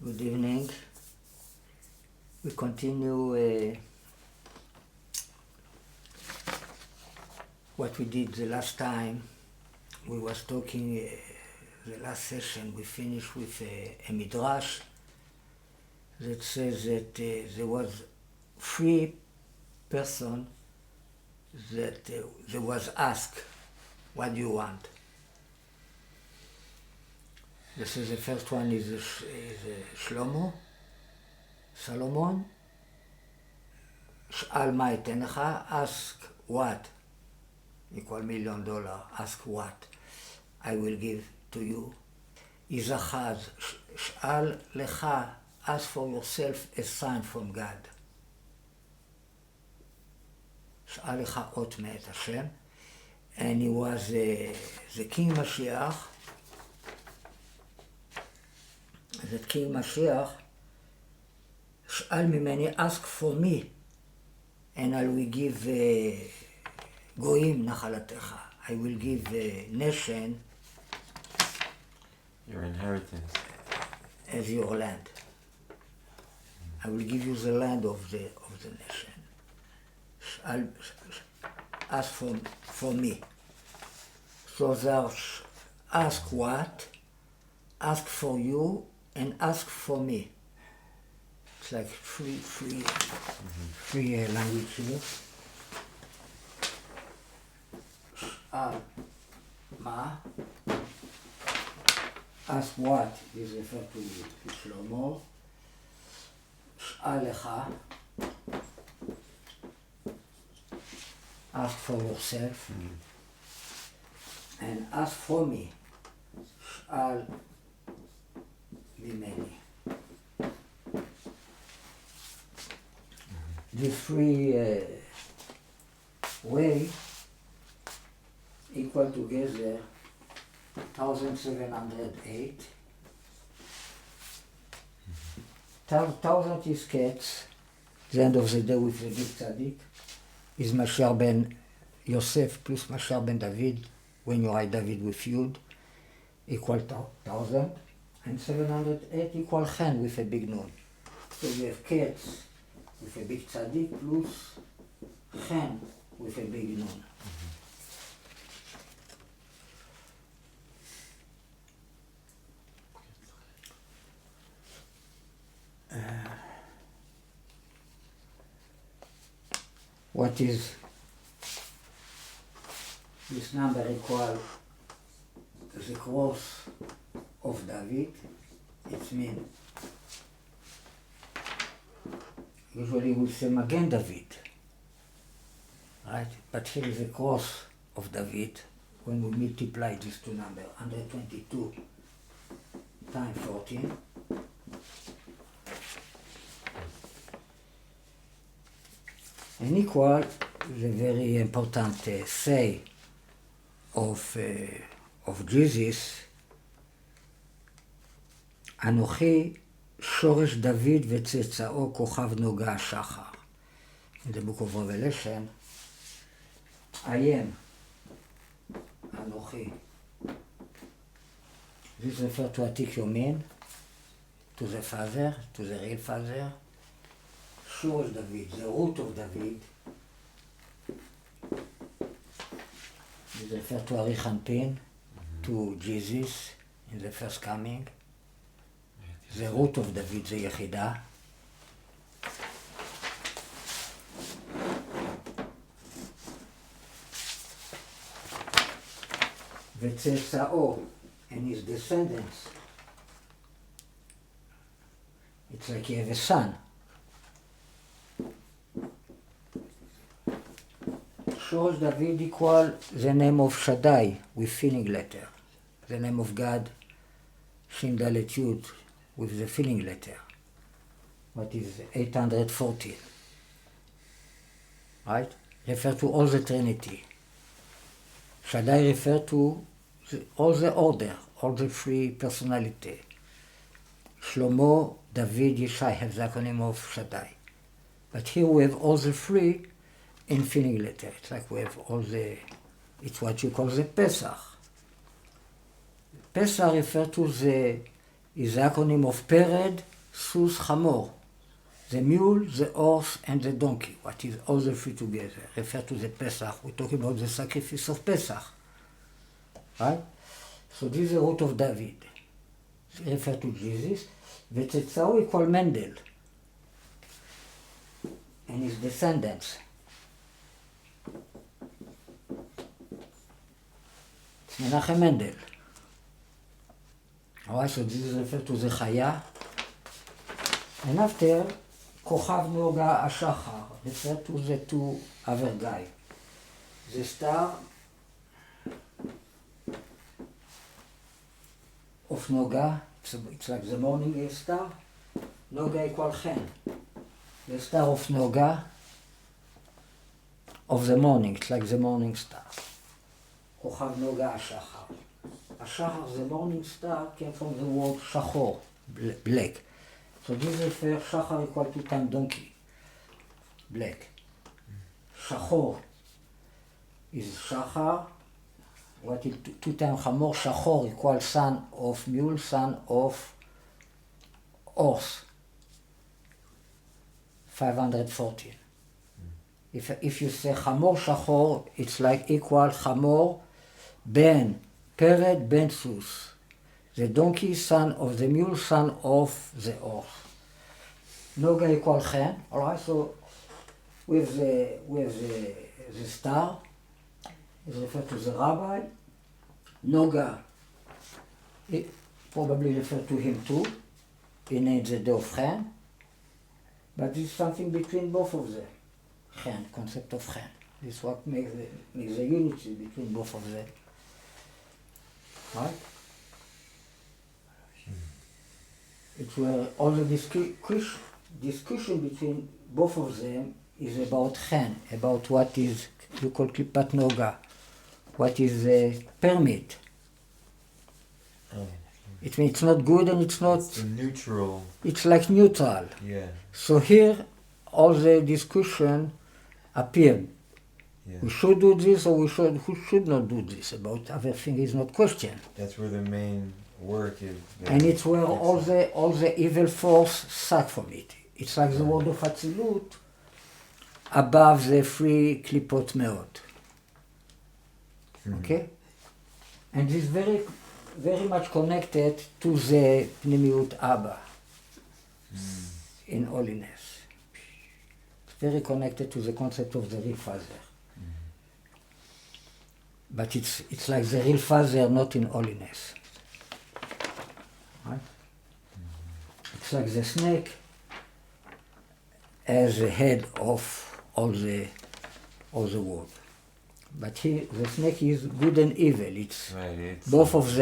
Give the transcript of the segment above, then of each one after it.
Good evening. We continue what we did the last time. We was talking, the last session we finished with a midrash that says that there was 3 person that there was asked, what do you want? This is the first one is Shlomo, Solomon. שאל מה אתן לך? Ask what? equal $1 million. Ask what? I will give to you. יזכז, שאל לך, ask for yourself a sign from God. שאל לך אות מאת השם. And he was the King Mashiach. That King Mashiach, שאל ממני, ask for me, and I will give גויים נחלתך. I will give nation, your inheritance, as your land. I will give you the land of the nation. Ask for me. So thou ask what? Ask for you and ask for me. It's like free language here. Ma. Ask what is referred to Shlomo. שאל לך. Ask for yourself. And ask for me. שאל ממני. The 3 way equal together 1,708. 1,000 is cats. The end of the day with the big tzaddik is Mashiach ben Yosef plus Mashiach ben David. When you write David with Yud, equal 1,000. And 708 equal chen with a big nun. So you have cats with a big tzaddik plus chen with a big nun. What is this number equal the cross of David? It means usually we say Magen David, right? But here is the cross of David. When we multiply these 2 numbers, 122 times 14. And equal the very important say of Jesus, אנוכי שורש דוד וצאצאו כוכב נוגה השחר. In the book of Revelation, I am אנוכי. This refers to עתיק יומין, to the father, to the real father. שורש דוד, the root of David. This refers to ארי חנפין, to Jesus in the first coming. The root of David זה יחידה. וצאצאו and his descendants. It's like you have a son. שורש דוד equal the name of Shaddai with filling letter. The name of God, Shin Dalet Yud, with the filling letter. What is 814? Right? Refer to all the Trinity. Shaddai refer to all the order, all the 3 personality. Shlomo, David, Yishai have the acronym of Shaddai. But here we have all the 3 in filling letter. It's like we have all the, it's what you call the Pesach. Pesach refers to the is the acronym of Pered, Sus, Chamor. The mule, the horse, and the donkey. What is all the three together? Refer to the Pesach. We're talking about the sacrifice of Pesach. Right? So this is the root of David. Refer to Jesus. וצאצאו equal Mendel. And his descendants. It's Menachem Mendel. Alright, so this is referred to the Chaya. And after, Kochav Noga Ashachar, referred to the two other guys. The star of Noga, it's like the morning star. Noga equal Chen. The star of Noga, of the morning, it's like the morning star. Kochav Noga Ashachar. Ashachar, the morning star, came from the word Shachor, black. So this refers Shachar equal to time donkey, black. Shachor is Shachar. What is 2 times Chamor? Shachor equals son of mule, son of horse. 514. If you say Chamor Shachor, it's like equal Chamor ben Pered ben Sus. The donkey, son of the mule, son of the horse. Noga equal Chen. All right, so with the star is referred to the rabbi. Noga, it probably referred to him too. He named the day of Chen. But this is something between both of them. Chen, concept of Chen. This is what makes the unity between both of them. Right? It's where all the discussion between both of them is about Chen, about what is, you call Klipat Noga, what is the permit. It means it's not good and it's not... It's neutral. It's like neutral. Yeah. So here, all the discussion appeared. Yeah. We should do this or we should not do this. About everything is not questioned. That's where the main work is. And it's where all the evil force suck from it. It's like the word of Atzilut above the 3 klipot meot. Okay? And this is very, very much connected to the Pnimiut Abba in holiness. It's very connected to the concept of the real Father. But it's like the real Father, not in holiness. Right? It's like the snake as the head of all the world. But here, the snake is good and evil. It's both of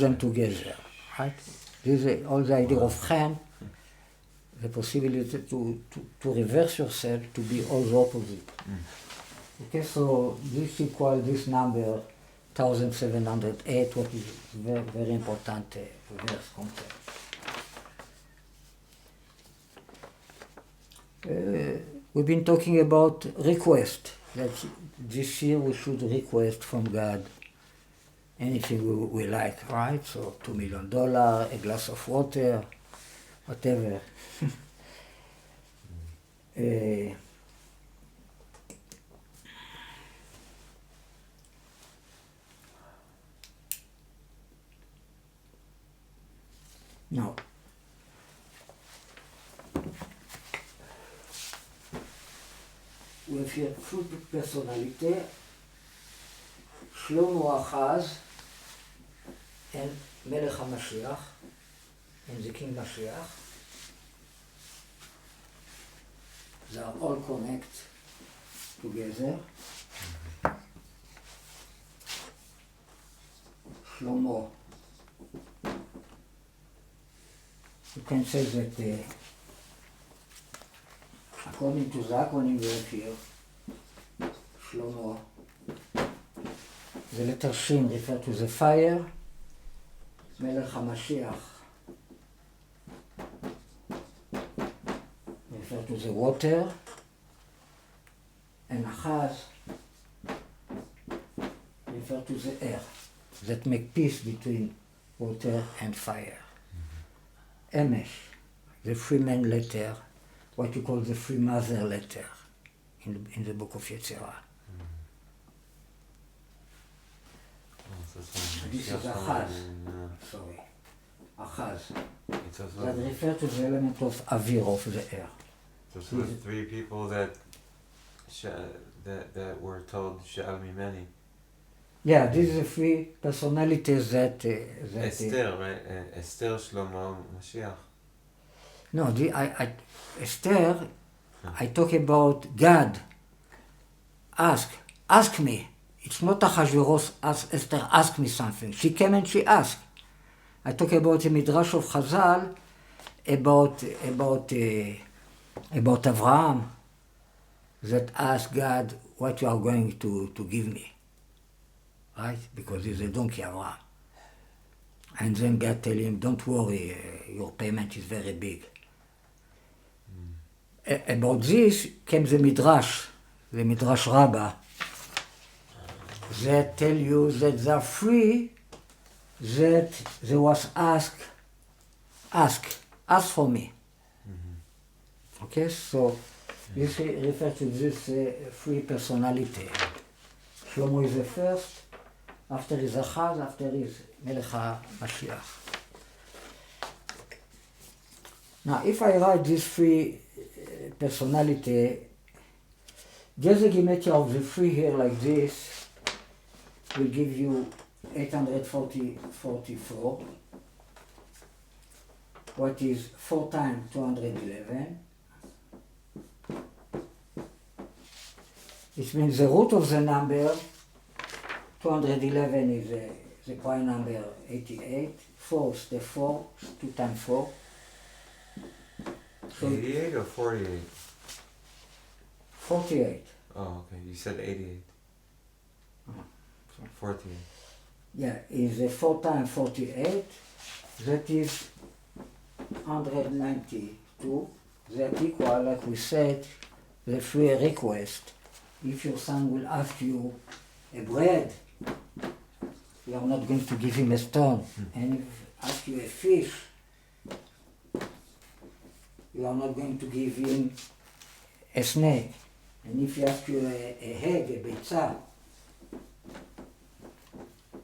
them together. Right? This is all the idea of Chen, the possibility to reverse yourself, to be all the opposite. Okay, so this equals this number 1708, what is very, very important verse concept. We've been talking about request, that this year we should request from God anything we like, right? So $2 million, a glass of water, whatever. Now, we have here full personality, Shlomo Achaz, and Melech HaMashiach, and the King Mashiach. They are all connected together. Shlomo, you can say that according to the acronym we have here, Shlomo, the letter Shin refers to the fire, Melech HaMashiach refers to the water, and Achaz refers to the air that make peace between water and fire. Emesh, the free man letter, what you call the free mother letter in the book of Yetzirah. This is Achaz. Sorry. Achaz. That refers to the element of Avir, of the air. So the three people that were told She'al Mimeni. Yeah, these are the three personalities that Esther, right? Esther, Shlomo, Mashiach. No, Esther, I talk about God. Ask me. It's not Achashverosh ask Esther, ask me something. She came and she asked. I talk about the Midrash of Chazal, about Avraham, that asked God what you are going to give me. Right? Because he's a donkey, Avraham. And then God tell him, don't worry, your payment is very big. About this came the Midrash Rabbah, that tell you that they are free, that they was ask for me. Mm-hmm. Okay, so this refers to this free personality. Shlomo is the first, after is Achaz, after is Melech HaMashiach. Now, if I write this free personality, just the gematria of the free here like this will give you 844, what is 4 times 211. It means the root of the number 211 is the prime number 88. 4 is the 4, 2 times 4. So 88 or 48? 48. Oh, okay. You said 88. Oh, 48. Yeah, is 4 times 48. That is 192. That equal, like we said, the free request. If your son will ask you a bread, you are not going to give him a stone. And if ask you a fish, you are not going to give him a snake. And if he asks you a egg, a beitza,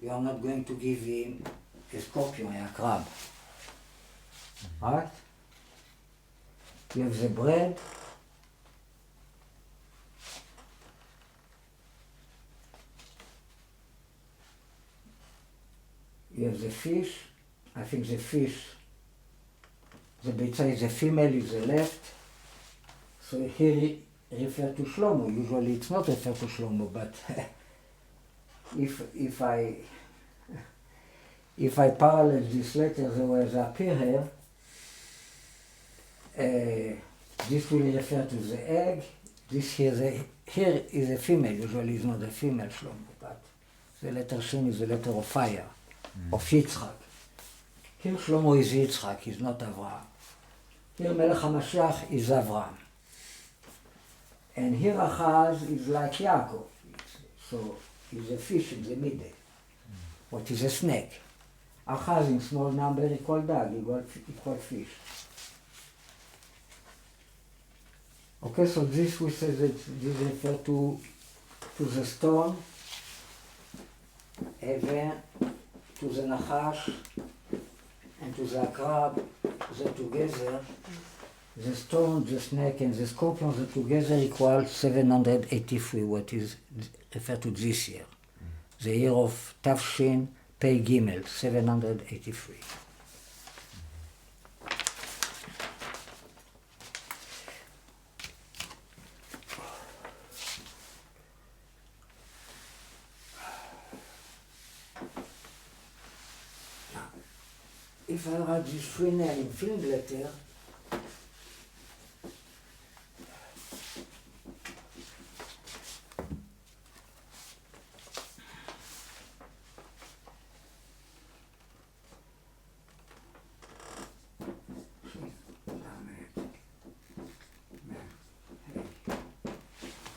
you are not going to give him a scorpion, a crab. Right? You have the bread. You have the fish. I think the fish, the beitza is the female, is the left. So here it refers to Shlomo. Usually it's not referred to Shlomo, but if I parallel this letter the way they appear here, this will refer to the egg. This here is a female. Usually it's not a female Shlomo, but the letter Shin is the letter of fire, of Yitzchak. Here Shlomo is Yitzchak, he's not Avraham. Here Melech HaMashiach is Avraham. And here Achaz is like Yaakov. So he's a fish in the middle. What is a snake? Achaz in small number equal dog, equal fish. Okay, so this we say that this refers to the stone, even to the Nachash, and to the crab, that together, the stone, the snake, and the scorpion, that together equal 783, what is referred to this year. The year of Tafshin Pei Gimel, 783. If I write this free name in film letter,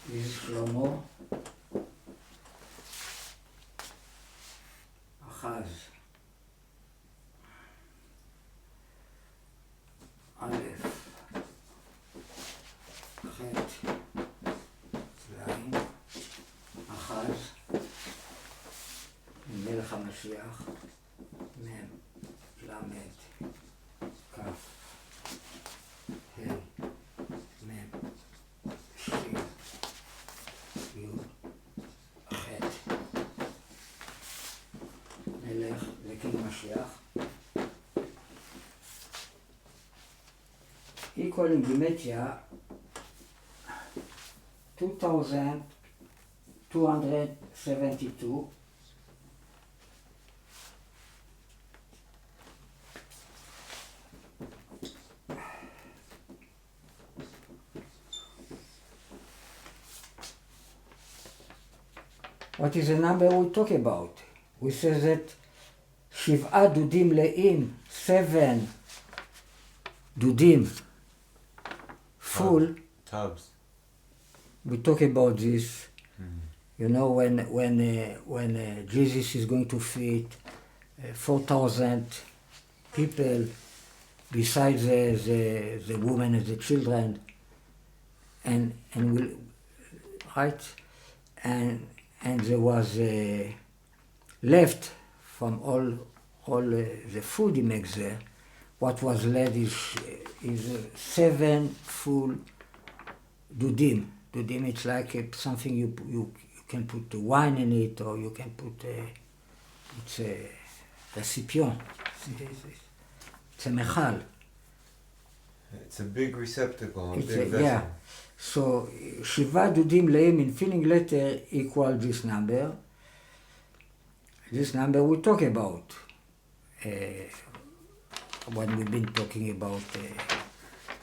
this is Shlomo, Achaz. משיח, מם, למד, כף, ה', מם, שיר, י', ח'. נלך לקים משיח. equal in גימטריה 2272. What is the number we talk about? We say that 7 דודים מלאים, 7 דודים full. Tubs. We talk about this. You know, when Jesus is going to feed 4,000 people, besides the women and the children, and we'll, right, and there was left from all the food he makes there. What was left is 7 full dudim. Dudim, it's like something you can put wine in it, or you can put it's a recipient. It's a mechal. It's a big receptacle, a big vessel. Yeah. So 7 dudim leim in filling letter equal this number. This number we talk about when we've been talking about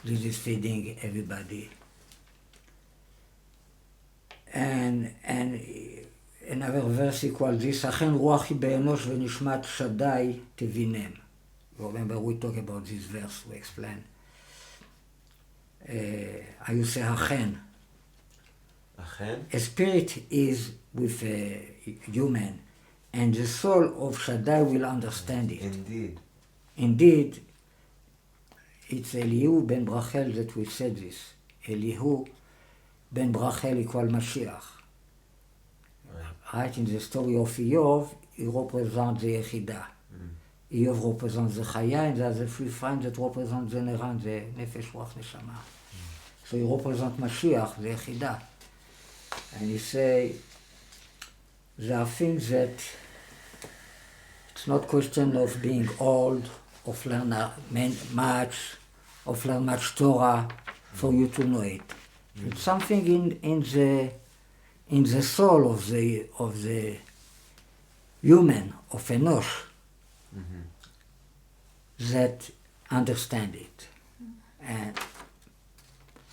Jesus feeding everybody. And another verse equal this, אכן רוח היא באנוש ונשמת שדי תבינם. Remember we talk about this verse, we explain. I will say אכן. אכן? A spirit is with a human, and the soul of Shaddai will understand it. Indeed. Indeed, it's Elihu ben Brachel that we said this. Elihu ben Brachel equal Mashiach. Right, in the story of Iyov, he represents the Yechidah. Iyov represents the Chaya, and there's the 3 friends that represent the Neran, the Nefesh, Ruach, Neshama. So he represents Mashiach, the Yechidah. And he say, there are things that it's not question of being old, of learn much, of learn much Torah for you to know it. It's something in the soul of the human, of Enosh, that understand it. And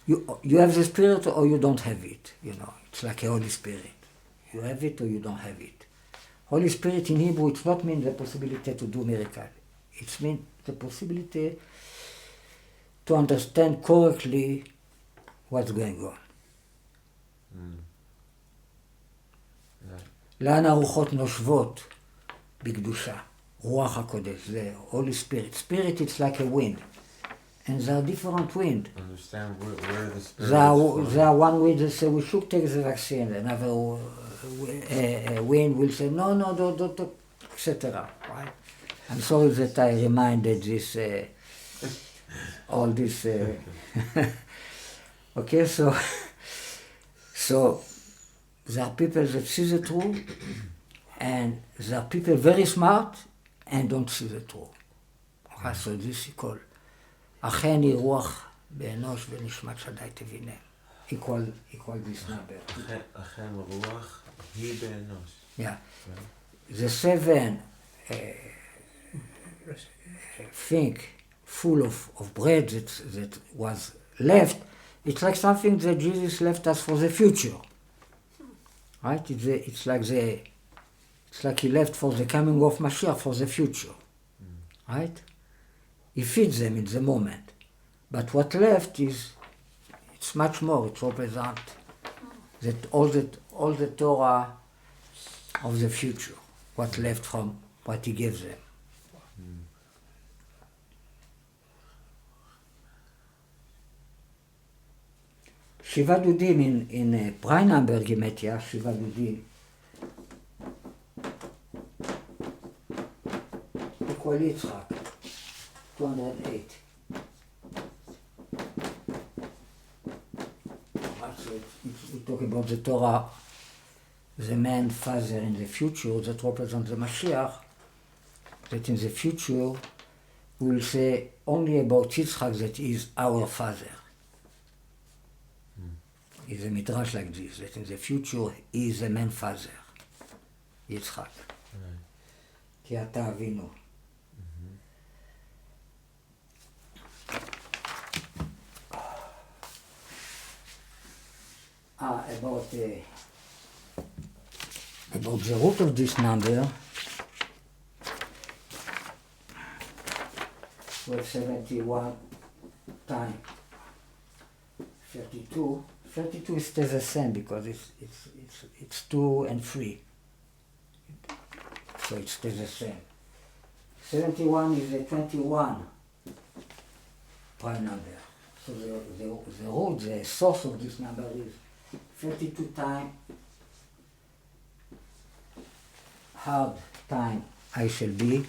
you have the Spirit or you don't have it, you know. It's like a Holy Spirit. You have it or you don't have it. Holy Spirit in Hebrew, it's not mean the possibility to do miracle. It means the possibility to understand correctly what's going on. לאן הרוחות נושבות בקדושה? רוח הקודש, זה Holy Spirit. Spirit, it's like a wind. And there are different wind. Understand where the spirit there are one wind that say we should take the vaccine. Another wind will say no, don't, etc. Right? I'm sorry that I reminded this, all this. Okay, so there are people that see the truth, and there are people very smart and don't see the truth. Okay, so this is called אכן היא רוח באנוש ונשמת שדי תבינם. Equal this number. אכן רוח היא באנוש. Yeah. The 7 think full of bread that was left, it's like something that Jesus left us for the future. Right? It's like he left for the coming of Mashiach for the future. Right? He feeds them in the moment. But what left it's much more. It represents that all the Torah of the future, what left from what he gives them. שבעה דודים in prime number גימטריה, שבעה דודים. equal Yitzchak, 208. We talk about the Torah, the man father in the future that represents the Mashiach, that in the future we will say only about Yitzchak that he is our father. Is a midrash like this, that in the future he is the man father, Yitzchak. כי אתה אבינו. About the root of this number, we have 71 times 32. 32 stays the same because it's 2 and 3. So it stays the same. 71 is a 21 prime number. So the root, the source of this number is 32 times hard time I shall be.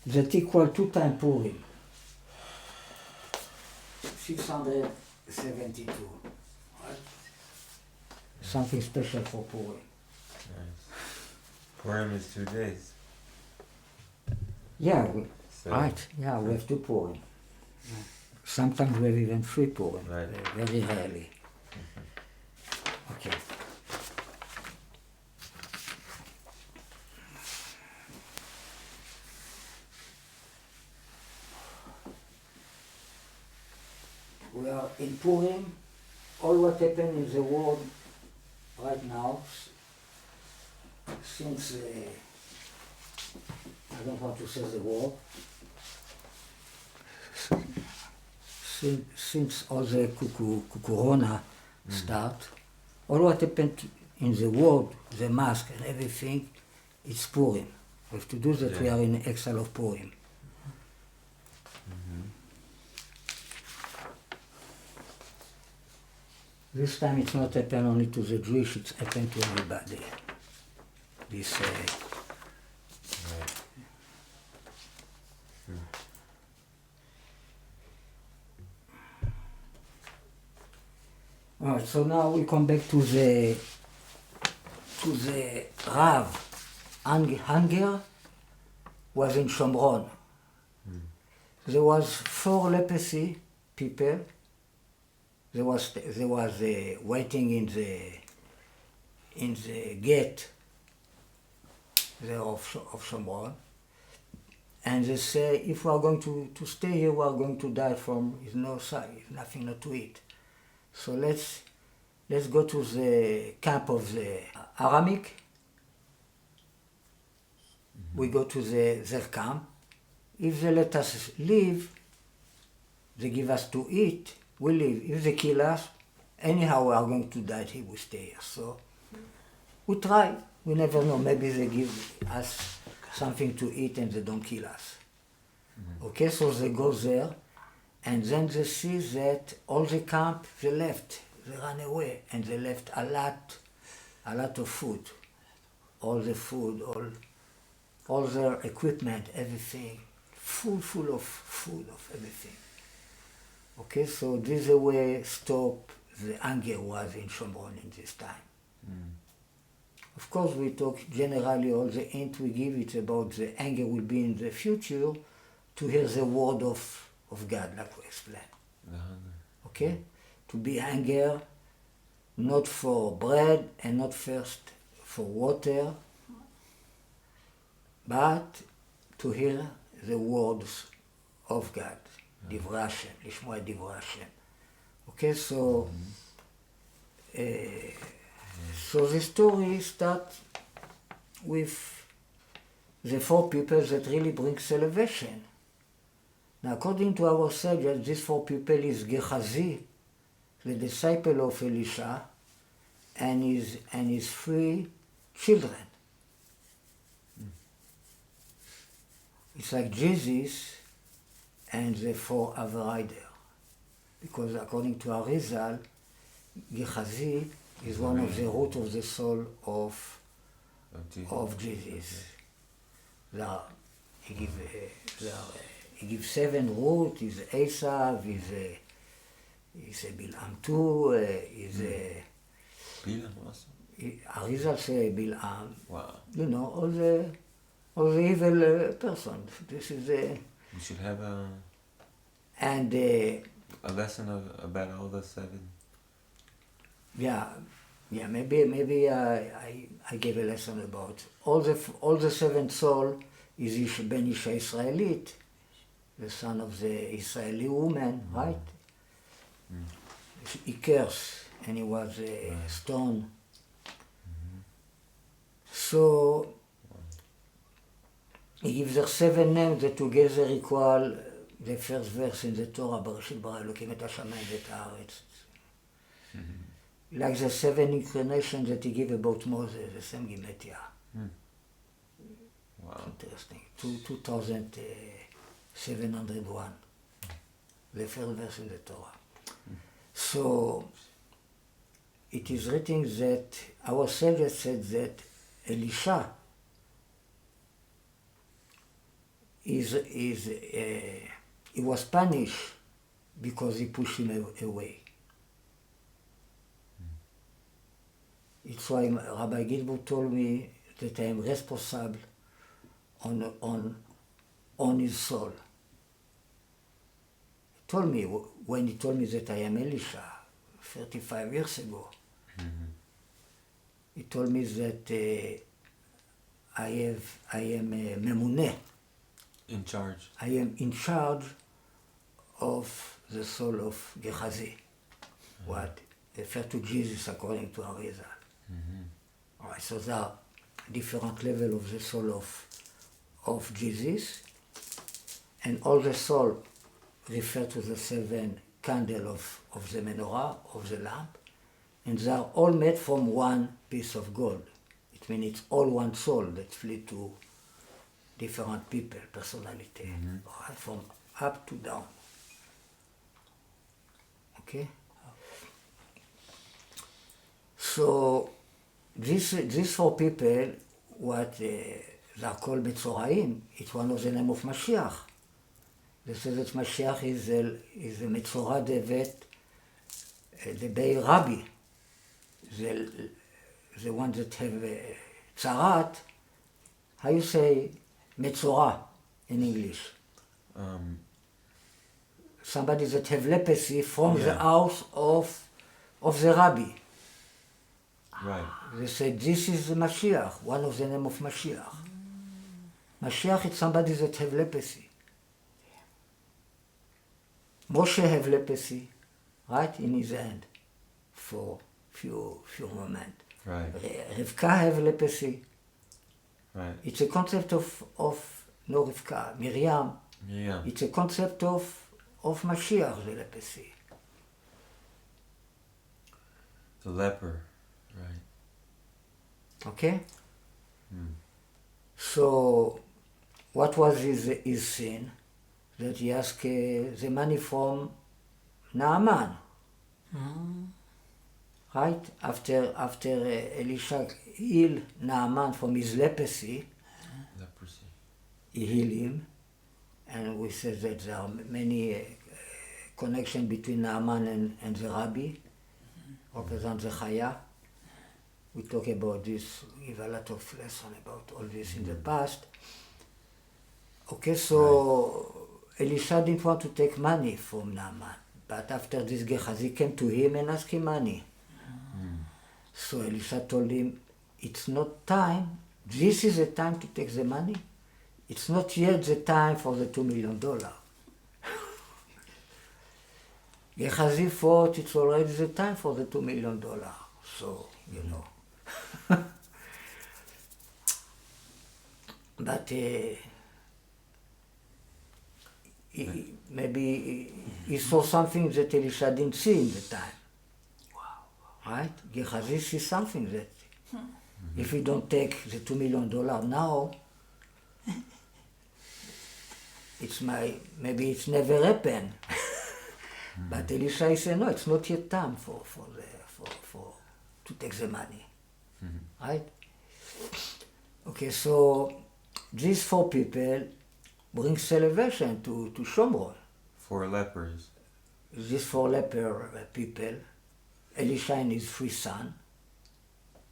That equal 2 times Purim. 672. Right? Something special for Purim. Nice. Purim is 2 days. Yeah, So, right. Yeah, we have 2 Purim. Sometimes we have even 3 Purim. Right. Very rarely. Okay. We are in Purim. All what happened in the world right now, since I don't want to say the word, since all the corona start, all what happened in the world, the mask and everything, it's Purim. We have to do that. We are in exile of Purim. This time it's not happened only to the Jewish, it's happened to everybody. This Alright, so now we come back to the Rav. Anger was in Shomron. There was 4 leprosy people. There was waiting in the gate there of Shomron, and they say if we are going to stay here, we are going to die from nothing not to eat. So let's go to the camp of the Aramic. We go to their camp. If they let us leave, they give us to eat, we leave. If they kill us, anyhow we are going to die here, we stay here. So we try. We never know. Maybe they give us something to eat and they don't kill us. Okay, so they go there, and then they see that all the camp, they left. They ran away, and they left a lot of food. All the food, all their equipment, everything, full of food, of everything. Okay, so this is the way stop the anger was in Shomron in this time. Of course, we talk generally, all the hint we give, it's about the anger will be in the future to hear the word of God, like we explained. Okay? To be anger, not for bread and not first for water, but to hear the words of God. דברי השם, לשמוע את דברי השם. Okay, so the story starts with the 4 people that really bring salvation. Now, according to our sages, these 4 people is Gehazi, the disciple of Elisha, and his 3 children. It's like Jesus and the 4 other riders. Because according to Arizal, Gehazi is one of the root of the soul of Jesus. He gives 7 root. Is Esav, is a Bil'am too, is a... Bilam also? Arizal say Bil'am. Wow. You know, all the evil persons. This is a... We should have a lesson about all the 7. Yeah, maybe I gave a lesson about all the 7 soul is Ben Isha Israelit, the son of the Israeli woman, right? He cursed and he was stoned. So he gives her 7 names that together equal the first verse in the Torah, בראשית ברא אלוקים את השמיים ואת הארץ. Like the 7 incarnations that he gave about Moses, the same Gematria. Wow. Interesting. 2701. The first verse in the Torah. So it is written that our Savior said that Elisha he was punished because he pushed him away. It's why Rabbi Gilbert told me that I am responsible on his soul. He told me, when he told me that I am Elisha, 35 years ago, he told me that I am Memuneh. In charge. I am in charge of the soul of Gehazi. What? Refer to Jesus according to Arizal. All right, so there are different levels of the soul of Jesus, and all the soul refer to the 7 candles of the menorah, of the lamp, and they are all made from one piece of gold. It means it's all one soul that split to different people, personality, all right, from up to down. Okay? So these 4 people, what they are called Metzoraim, it's one of the name of Mashiach. They say that Mashiach is the Metzorah Devet, the Bei Rabbi, the one that have Tzarat. How you say Metzorah in English? Somebody that have leprosy from the house of the Rabbi. Right. They say this is the Mashiach, one of the name of Mashiach. Mashiach is somebody that have leprosy. Moshe have leprosy, right, in his hand for few moments. Right. Rivka have leprosy. Right. It's a concept of no Rivka, Miriam. Yeah. It's a concept of Mashiach, the leprosy. The leper. Right. Okay? So, what was his sin? That he asked the money from Naaman. Right? After Elisha healed Naaman from his leprosy, he healed him. And we said that there are many connections between Naaman and the Rabbi, represent the Chaya. We talk about this, we give a lot of lesson about all this in the past. Okay, so Elisha didn't want to take money from Naaman, but after this Gehazi came to him and asked him money. So Elisha told him, it's not time, this is the time to take the money. It's not yet the time for the $2 million. Gehazi thought it's already the time for the $2 million. So, you know. But maybe he saw something that Elisha didn't see in the time. Wow. Right? Gehazi sees something that if we don't take the $2 million now, maybe it's never happened. But Elisha said, no, it's not yet time to to take the money, right? Okay, so these 4 people bring salvation to Shomron. 4 lepers. These 4 leper people, Elisha and his 3 sons,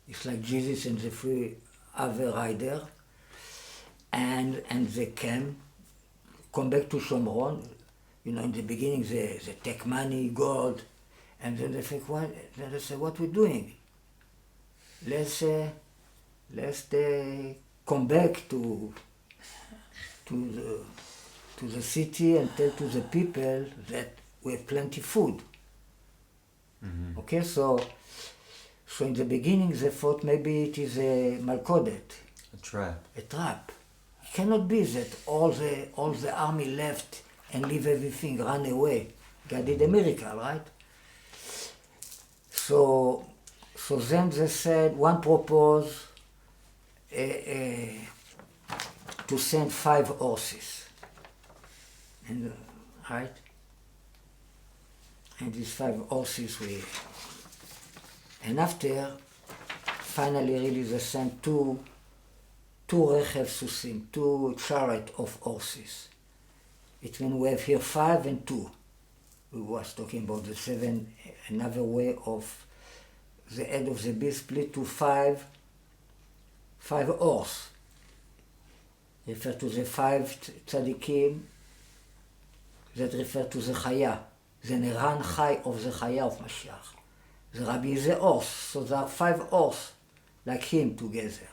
it's like Jesus and the 3 other riders, and they come back to Shomron. You know, in the beginning they take money, gold, and then they think, then they say, what we're doing? Let's come back to the city and tell to the people that we have plenty food. Okay, so in the beginning they thought maybe it is a malkodet. A trap. A trap. It cannot be that all the army left and leave everything, run away. God did a miracle, right? So then they said, one proposed to send 5 horses, and right? And these 5 horses and after, finally really they sent two rechev susim, 2 chariot of horses. It means we have here 5 and 2. We was talking about the 7, another way of the head of the beast split to 5 horse. Refer to the 5 tzadikim that refer to the chaya, the neran chai of the chaya of Mashiach. The rabbi is a horse, so there are 5 horse like him together,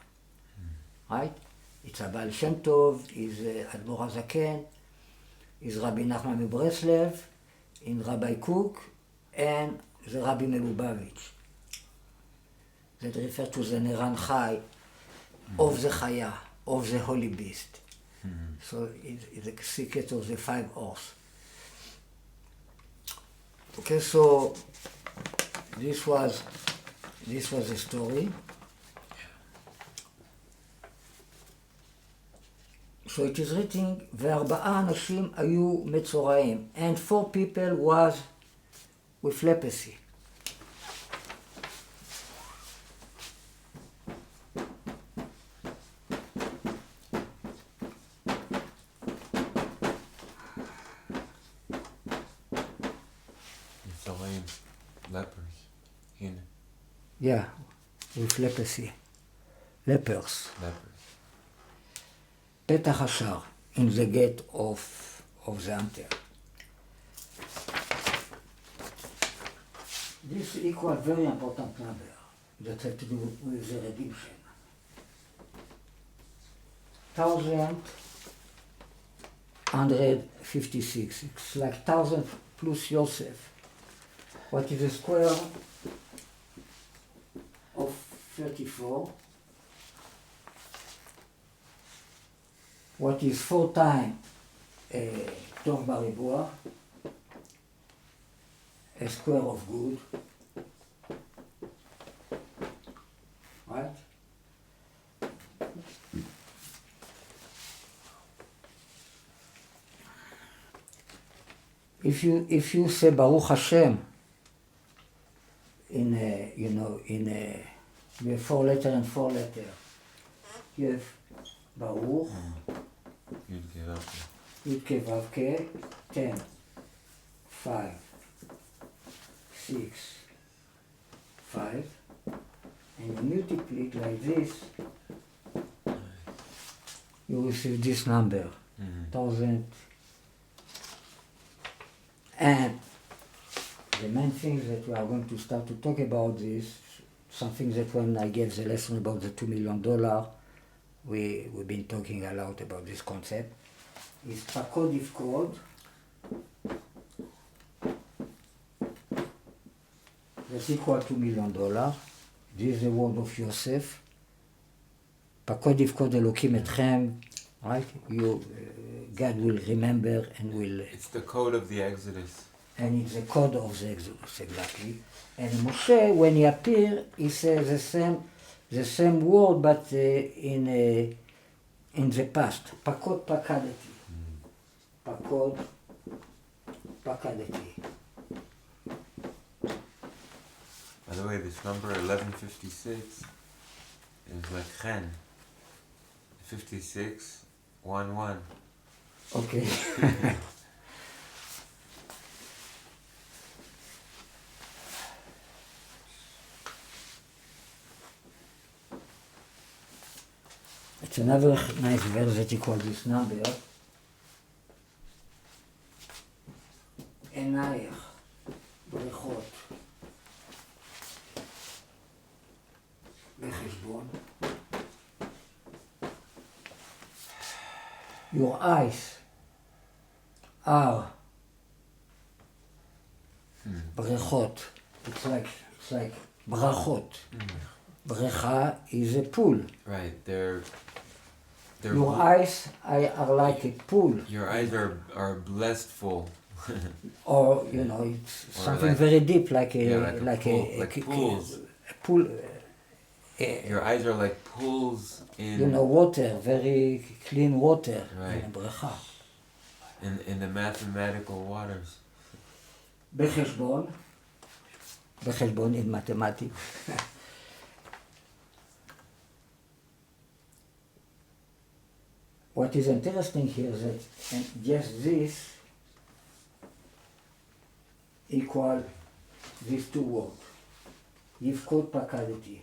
right? It's a Baal Shem Tov, is Admor HaZaken, is Rabbi Nachman Breslev, in Rabbi Cook, and the Rabbi Melubavitch. That refer to the Neran Chai of the Chaya, of the Holy Beast. So it's the secret of the 5 horse. Okay, so this was the story. So it is written, ו4 אנשים היו מצורעים, and 4 people was with leprosy. מצורעים, lepers, הנה. Yeah, with leprosy. Lepers. פתח השער, in the gate of the hunter. This equal very important number that has to do with the redemption. 1,156. It's like 1,000 plus Yosef. What is the square of 34? What is 4 times Tom Baribois, a square of good, right? If you say Baruch Hashem in you have 4 letters and 4 letters, you have Baruch. Yud-Ke Vav-Ke, 10, 5, 6, 5, and you multiply it like this, you receive this number, 1,000. And the main thing that we are going to start to talk about this, something that when I gave the lesson about the $2 million, we've been talking a lot about this concept, is Pakod Yifkod, that's equal to $2 million. This is the word of Yosef. Pakod Yifkod Elokim Etchem, right? God will remember and will... It's the code of the Exodus. And it's the code of the Exodus, exactly. And Moshe, when he appeared, he says the same word, but in the past. Pakod Pakadeti. Pakod Pakadeti. By the way, this number 1156 is like chen. 56, 1, 1. Okay. It's another nice verse that you call this number. עינייך, בריחות, בחשבון. Your eyes are בריכות. It's like ברכות. בריכה is a pool. Right, they're Your eyes are like a pool. Your eyes are blessedful. Or, you know, it's something like, very deep, like a pools. A pool. Your eyes are like pools in... You know, water, very clean water. Right. In the mathematical waters. בחשבון in mathematics. What is interesting here is that just this equal these two words. יבכות פקדתי.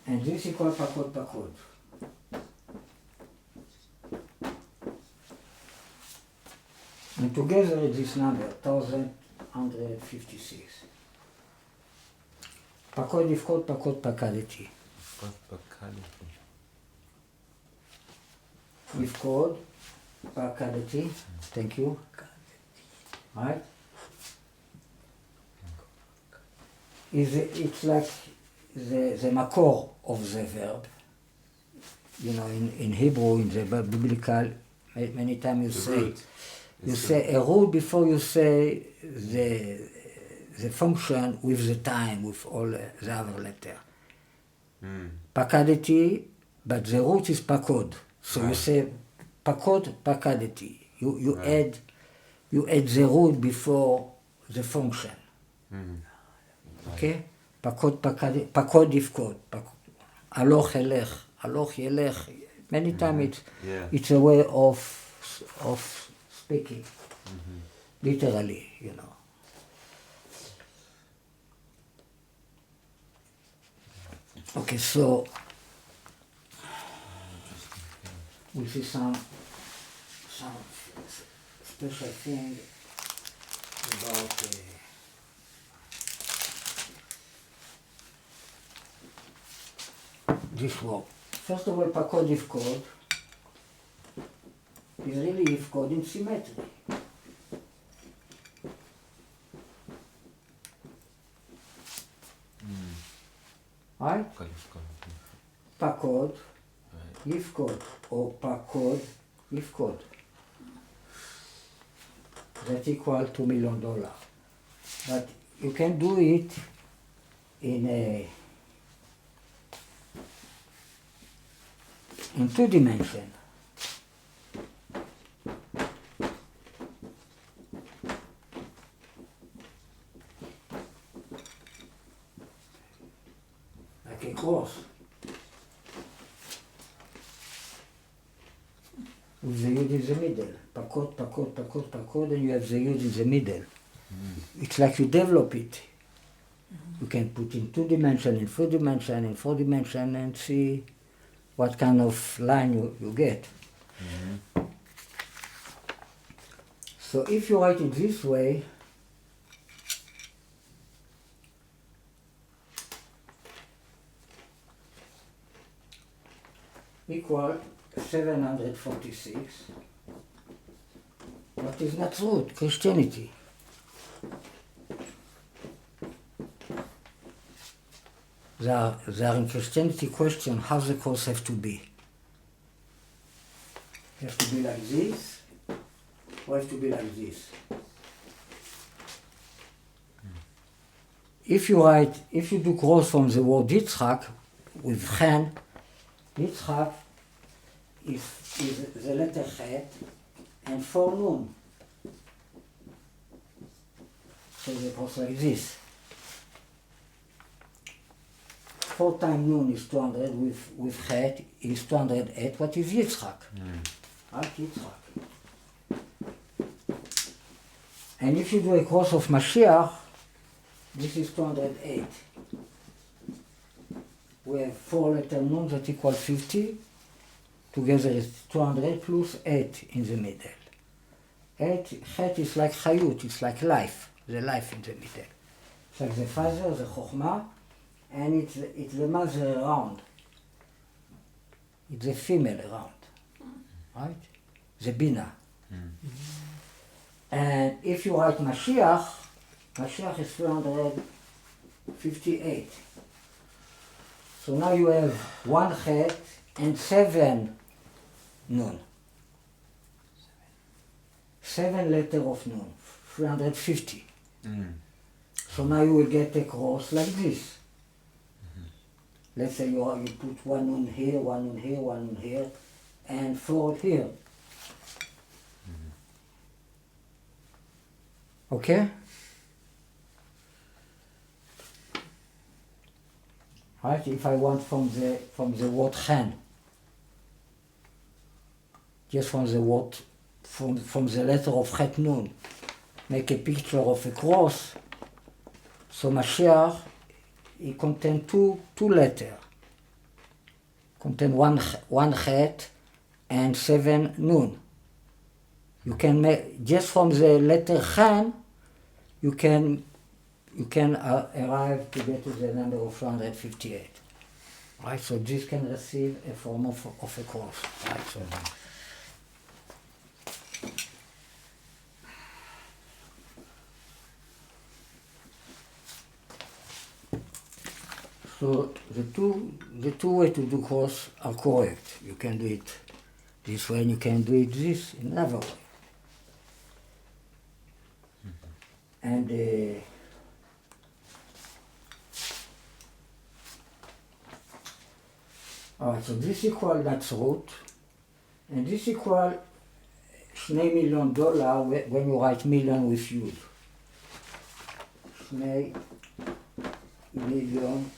And this equal פקוד. And together it's this number, 1156. פקוד יבכות פקדתי. יבכות פקדתי. Thank you. Right? It's like the מקור of the verb. You know, in Hebrew, in the biblical, many times you say a root before you say the function with the time, with all the other letter. פקדתי, but the root is פקוד. So you say פקוד, פקדתי. You add the root before the function. Okay? פקוד יפקוד. הלוך ילך, הלוך ילך. Many times it's a way of speaking. Literally, you know. Okay, so we see some special thing about this word. First of all, פקוד יפקוד is really יפקוד in symmetry. Right? פקוד יפקוד, or פקוד יפקוד. That's equal to $1 million. But you can do it in two dimensions. Like a cross. With the yud in the middle. פקוד, פקוד, פקוד, פקוד, and you have the yud in the middle. It's like you develop it. You can put in 2 dimensions, in 4 dimensions, in 4 dimensions, and see what kind of line you get. So if you write it this way, equal 746, but is not true, Christianity. There are in Christianity question how the cross have to be. Have to be like this, or have to be like this. If you do cross from the word Yitzchak with chen, Yitzchak is the letter chet and 4 nun. So they cross like this. 4 times noon is 200 with het is 208. What is Yitzchak? Right, Yitzchak. And if you do a cross of Mashiach, this is 208. We have 4 letter noon that equal 50. Together is 200 plus 8 in the middle. 8, het is like Chayut, it's like life, the life in the middle. It's like the father, the Chokhmah, and it's the mother around. It's the female around, right? The Bina. And if you write Mashiach, Mashiach is 358. So now you have 1 het and 7 nun. 7 letter of nun, 350. So now you will get a cross like this. Let's say you put 1 nun here, 1 nun here, 1 nun here, and 4 here. Okay? Right? If I want from the word chen, just from the word, from the letter of het nun, make a picture of a cross. So Mashiach, it contains two letters. Contain one het and 7 nun. You can make, just from the letter chen, you can arrive to get to the number of 458. Right, so this can receive a form of a cross. Right, so the two ways to do cross are correct. You can do it this way and you can do it this in another way. And alright, so this equal that's root, and this equal $2 million when you write million with yud. $2 million.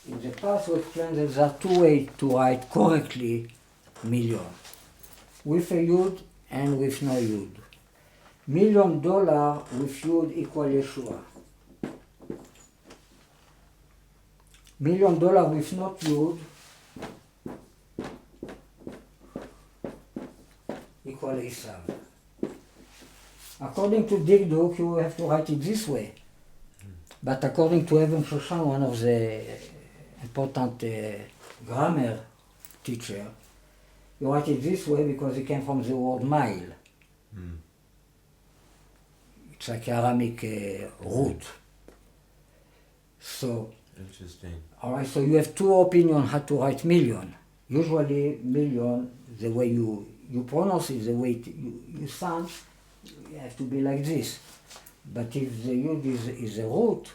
In the past we explained that there are 2 ways to write correctly million. With a yud and with no yud. $1 million with yud equal Yeshua. $1 million with not yud equal Esav. According to Dikduk, you have to write it this way. But according to Eben Shoshan, one of the important grammar teacher, you write it this way because it came from the word mile. It's like Aramic root. So, interesting. All right, so you have 2 opinions how to write million. Usually, million, the way you pronounce it, the way you sound, you have to be like this. But if the yud is a root,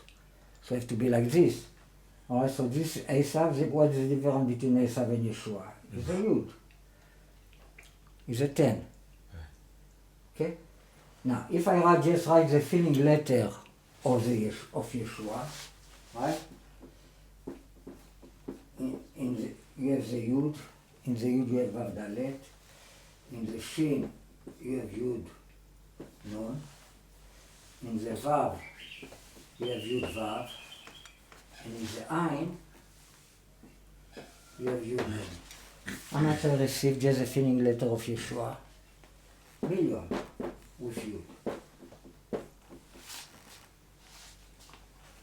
so it have to be like this. All right, so this Esav, what is the difference between Esav and Yeshua? It's a yud. It's a 10. Okay? Now, if I just write the filling letter of Yeshua, right? You have the yud. In the yud you have vav dalet. In the shin you have yud nun. In the vav you have yud vav. And in the ayin you have yud nun. How much I received just the filling letter of Yeshua? Million with yud.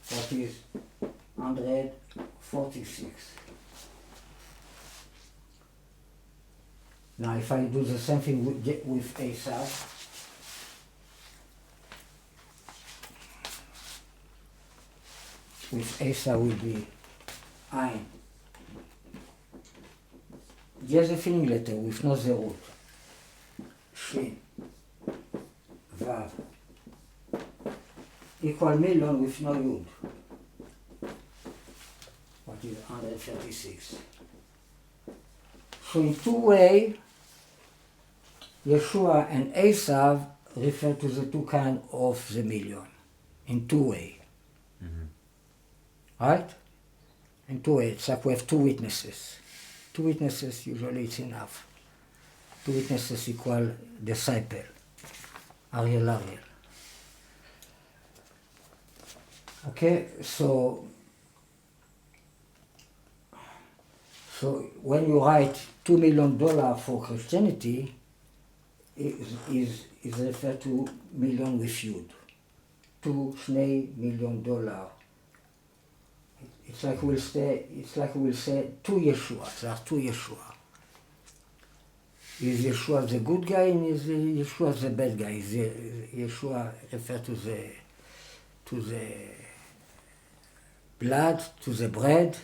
That is 146. Now if I do the same thing with Esav, with Esav will be Ayin. Just a filling letter with no the root. Shin, Vav, equal million with no yud. What is 136? So in 2 ways, Yeshua and Esav refer to the two kinds of the million in two ways. Right? In two ways. It's like we have two witnesses. Two witnesses, usually it's enough. Two witnesses equal disciple. Ariel. Okay, so when you write $2 million for Christianity, is referred to million with Yud. $2 million. It's like we'll say two Yeshua. There are two Yeshua. Is Yeshua the good guy and is Yeshua the bad guy? Is Yeshua refer to the blood, to the bread,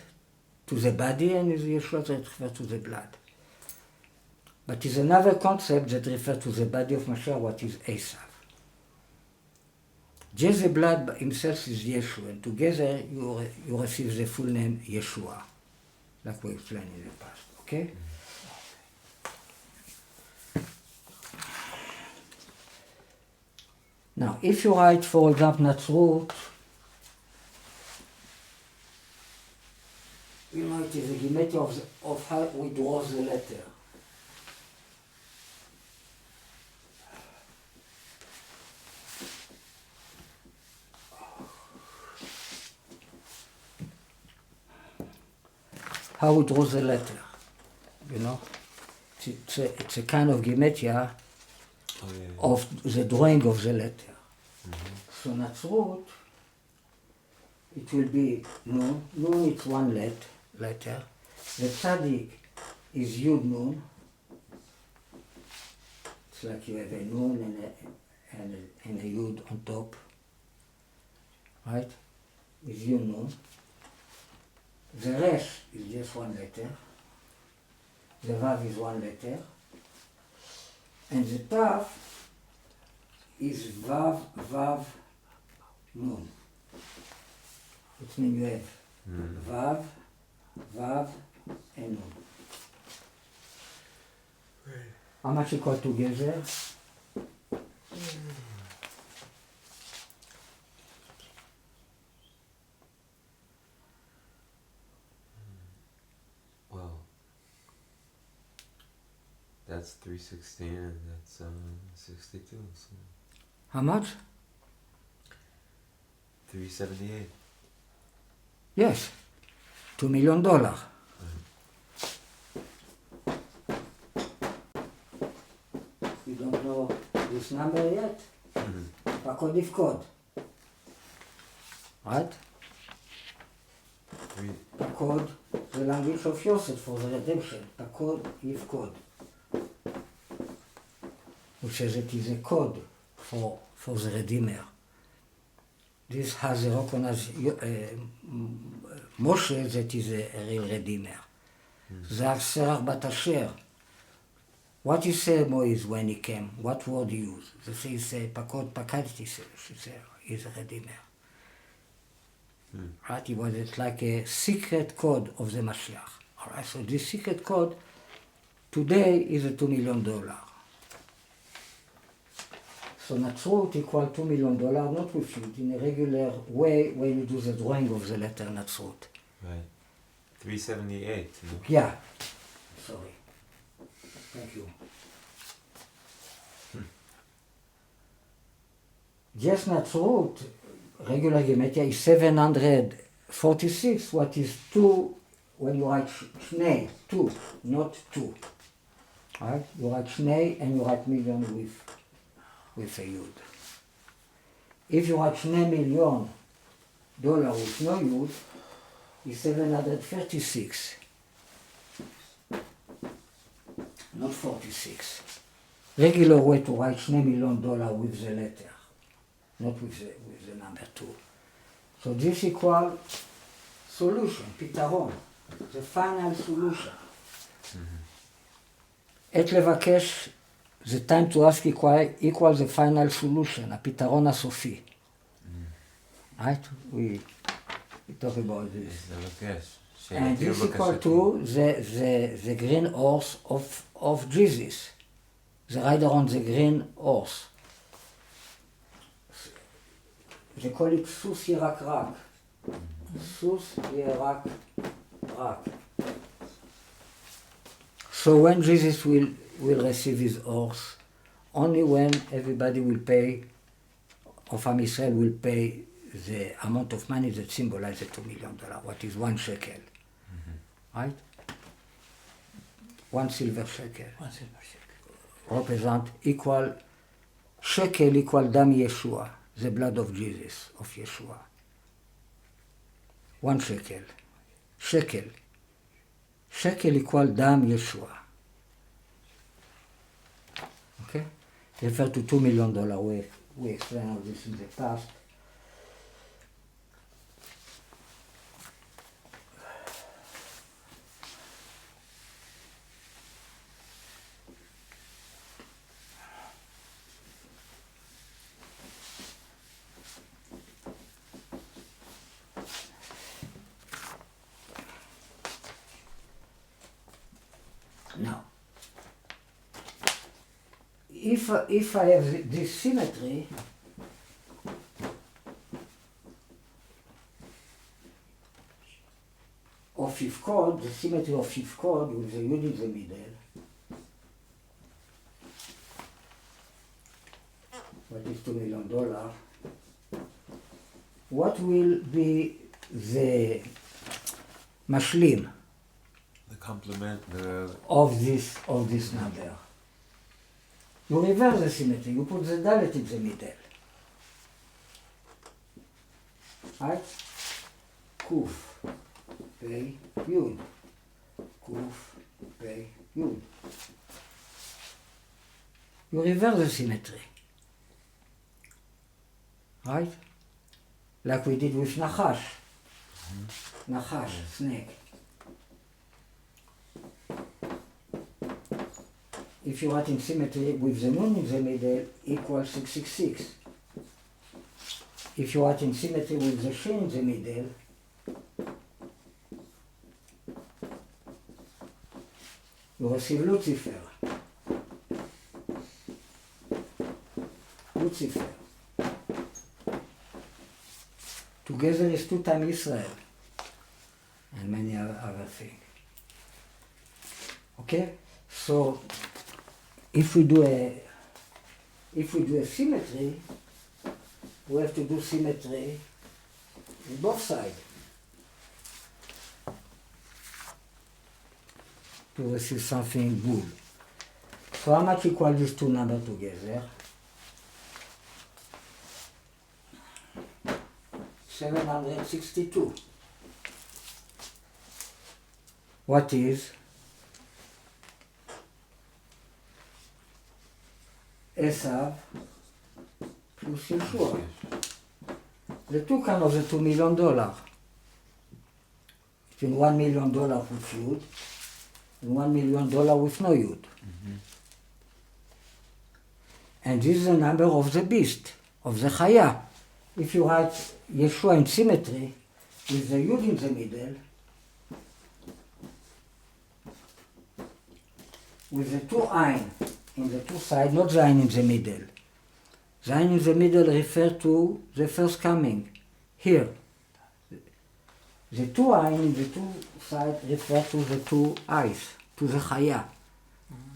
to the body, and is Yeshua that refers to the blood. But is another concept that refers to the body of Mashiach, what is Esav. Just the blood by himself is Yeshua, and together you receive the full name Yeshua, like we explained in the past, okay? Now, if you write, for example, Natsrut, you know, it is a gematria of how we draw the letter. How we draw the letter, you know? It's a kind of gematria of the drawing of the letter. So Natsrut, it will be Nun. Nun it's one letter. The Tzaddik is Yud Nun. It's like you have a Nun and a Yud on top. Right? Is Yud Nun. The rest is just one letter. The Vav is one letter. And the Tav is Vav, Nun. It means you have Vav, and Nun. How much you call together? Well, that's 316 and that's 62. So. How much? 378. Yes, $2 million. You don't know this number yet? Pakod Yifkod. Right? Pakod, the language of Yosef for the redemption. Pakod Yifkod. Which says it is a code for the Redeemer. This has a recognized Moshe that is a real Redeemer. Zav Serach Bat Asher. What you say Moise when he came? What word you use? He say Pakod Pakadti, she said, is a Redeemer. Right? It was like a secret code of the Mashiach. All right. So this secret code today is a $2 million. So Natsrut equal $2 million, not with you, in a regular way when you do the drawing of the letter Natsrut. Right. 378. No? Yeah. Sorry. Thank you. Just Natsrut, regular gematria is 746. What is 2 when you write Shnei? 2, not 2. Right? You write Shnei and you write million with a Yud. If you write $2 million with no Yud, it's 736, not 46. Regular way to write $2 million with the letter, not with the number 2. So this equal solution, פתרון, the final solution. עת לבקש, the time to ask equals the final solution, הפתרון הסופי. Right? We talk about this. And this equal to the green horse of Jesus. the rider on the green horse. They call it סוס ירק. סוס ירק. So when Jesus will receive his horse, only when everybody will pay, of Am Yisrael will pay the amount of money that symbolizes $2 million, what is 1 shekel. Right? 1 silver shekel. 1 silver shekel. Represent equal, shekel equal דם Yeshua, the blood of Jesus, of Yeshua. 1 shekel. Shekel. Shekel equal דם Yeshua. Okay? Refer to $2 million. We explained all this in the past. Now, if I have this symmetry, of fifth chord, the symmetry of fifth chord with the yud in the middle, what is $2 million, what will be the mashlim? The complement, of this number. You reverse the symmetry, you put the dalet in the middle. Right? Kuf, pei, yud. Kuf, pei, yud. You reverse the symmetry. Right? Like we did with Nachash. Nachash, snake. If you write in symmetry with the moon in the middle, equals 666. If you write in symmetry with the shin in the middle, you receive Lucifer. Lucifer. Together is 2 times Israel, and many other things. Okay? So, if we do a symmetry, we have to do symmetry on both sides to receive something good. So how much equal these two numbers together? 762. What is Esav plus Yeshua? The two kind of the $2 million. Between $1 million with Yud and $1 million with no Yud. And this is the number of the beast, of the Chaya. If you write Yeshua in symmetry, with the Yud in the middle, with the two Ein in the two sides, not the Ein in the middle. The Ein in the middle refers to the first coming, here. The two Ein in the two sides refer to the two eyes, to the Chaya,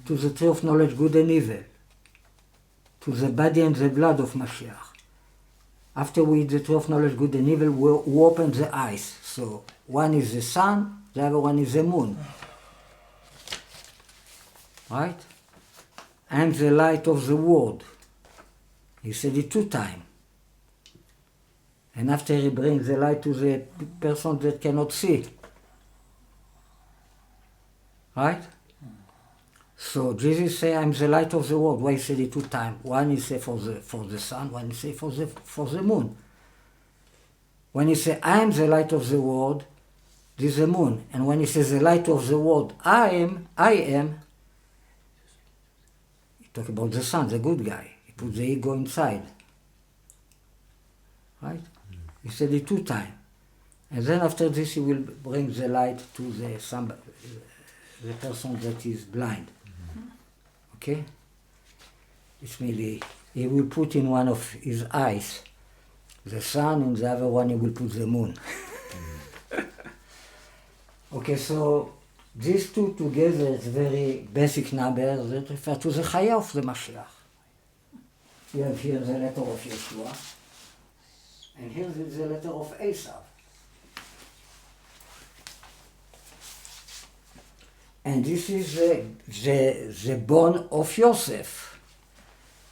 to the tree of knowledge, good and evil, to the body and the blood of Mashiach. After we eat the tree of knowledge, good and evil, we open the eyes. So one is the sun, the other one is the moon. Right? I am the light of the world. He said it 2 times. And after he brings the light to the person that cannot see. Right? So Jesus said, I am the light of the world. Why he said it 2 times? One he said for the sun, one he said for the moon. When he said, I am the light of the world, this is the moon. And when he says the light of the world, I am, he talk about the sun, the good guy. He put the ego inside. Right? He said it 2 times. And then after this he will bring the light to the person that is blind. Okay? It's merely, he will put in one of his eyes the sun, and the other one he will put the moon. Okay, so these two together is very basic numbers that refer to the Chaya of the Mashiach. You have here the letter of Yeshua, and here is the letter of Esav. And this is the bone of Yosef,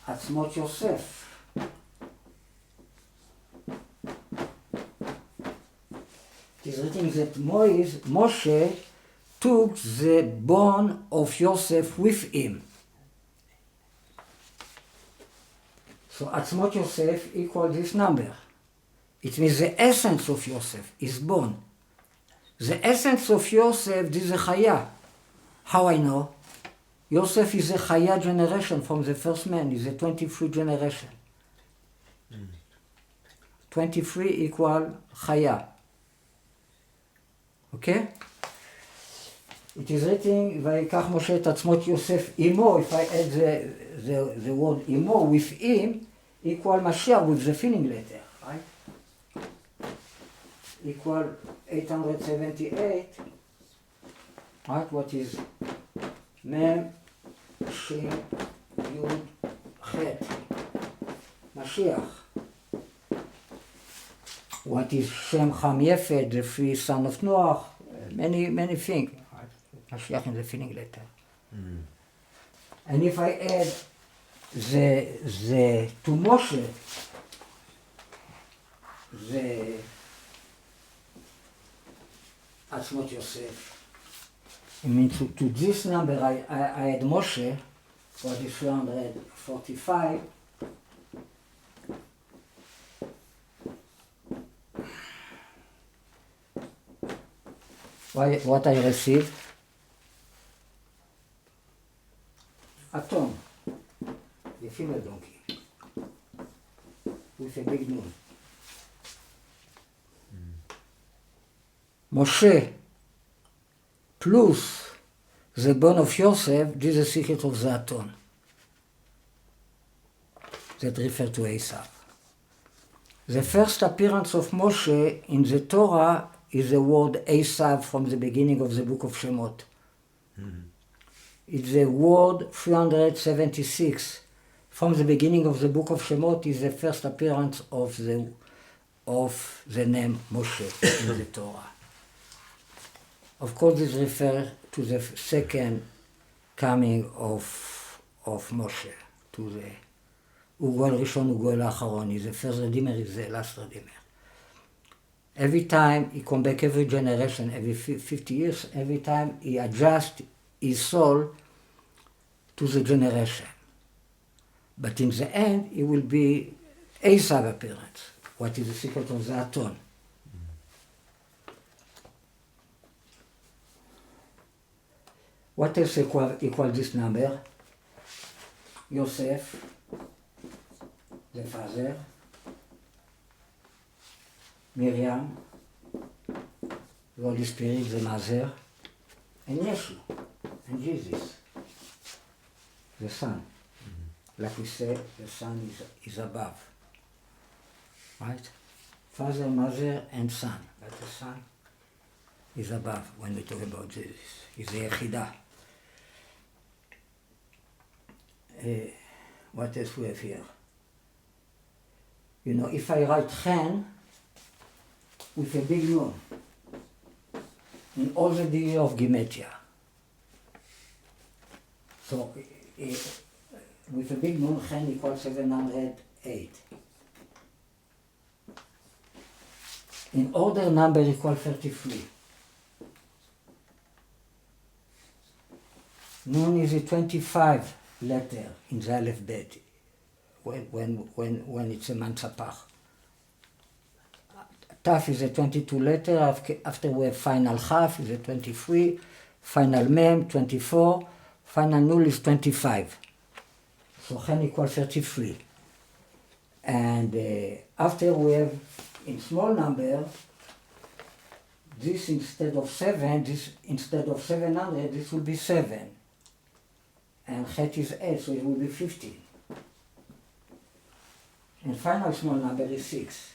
Atzmot Yosef. It is written that Moshe took the bone of Yosef with him. So Atzmot Yosef equals this number. It means the essence of Yosef is bone. The essence of Yosef is the Chaya. How I know? Yosef is a Chaya generation from the first man, is a 23 generation. 23 equal Chaya. Okay? It is written, ויקח משה את עצמות יוסף עמו, if I add the word עמו with him, equal Mashiach with the filling letter, right? Equal 878, right? What is Mem, Shin, Yud, Chet, Mashiach. What is Shem Cham Yefet, the free son of Noach, many things. Mashiach in the filling letter. And if I add the to Moshe, the Atzmot Yosef, I mean to this number I add Moshe, what is 345. What I receive? A ton, the female donkey, with a big moon. Moshe plus the bone of Yosef, this is the secret of the Aton that refer to Esav. The first appearance of Moshe in the Torah is the word Esav from the beginning of the book of Shemot. It's the word 376. From the beginning of the book of Shemot is the first appearance of the name Moshe in the Torah. Of course, this refers to the second coming of Moshe, to the Ugol Rishon, Ugol Acharon. Is the first Redeemer, is the last Redeemer. Every time he comes back, every generation, every 50 years, every time he adjusts his soul to the generation. But in the end, it will be Esav appearance. What is the secret of the Aton? What else equal this number? Yosef, the father, Miriam, the Holy Spirit, the mother, and Yeshua, and Jesus, the Son. Like we say, the Son is above. Right? Father, mother, and Son. But the Son is above when we talk about Jesus. He's the Yechidah. What else we have here? You know, if I write Chen with a big nun in all the degree of Gematria, so with a big nun, Chen equals 708. In order number equals 33. Nun is a 25 letter in the Aleph Bet when it's a Mansapach. Taf is a 22 letter, after we have final Chaf is a 23, final Mem 24, final Nul is 25. So Chen equals 33. And after we have in small number, this instead of 7, this instead of 700, this will be 7. And Chet is 8, so it will be 15. And final small number is 6.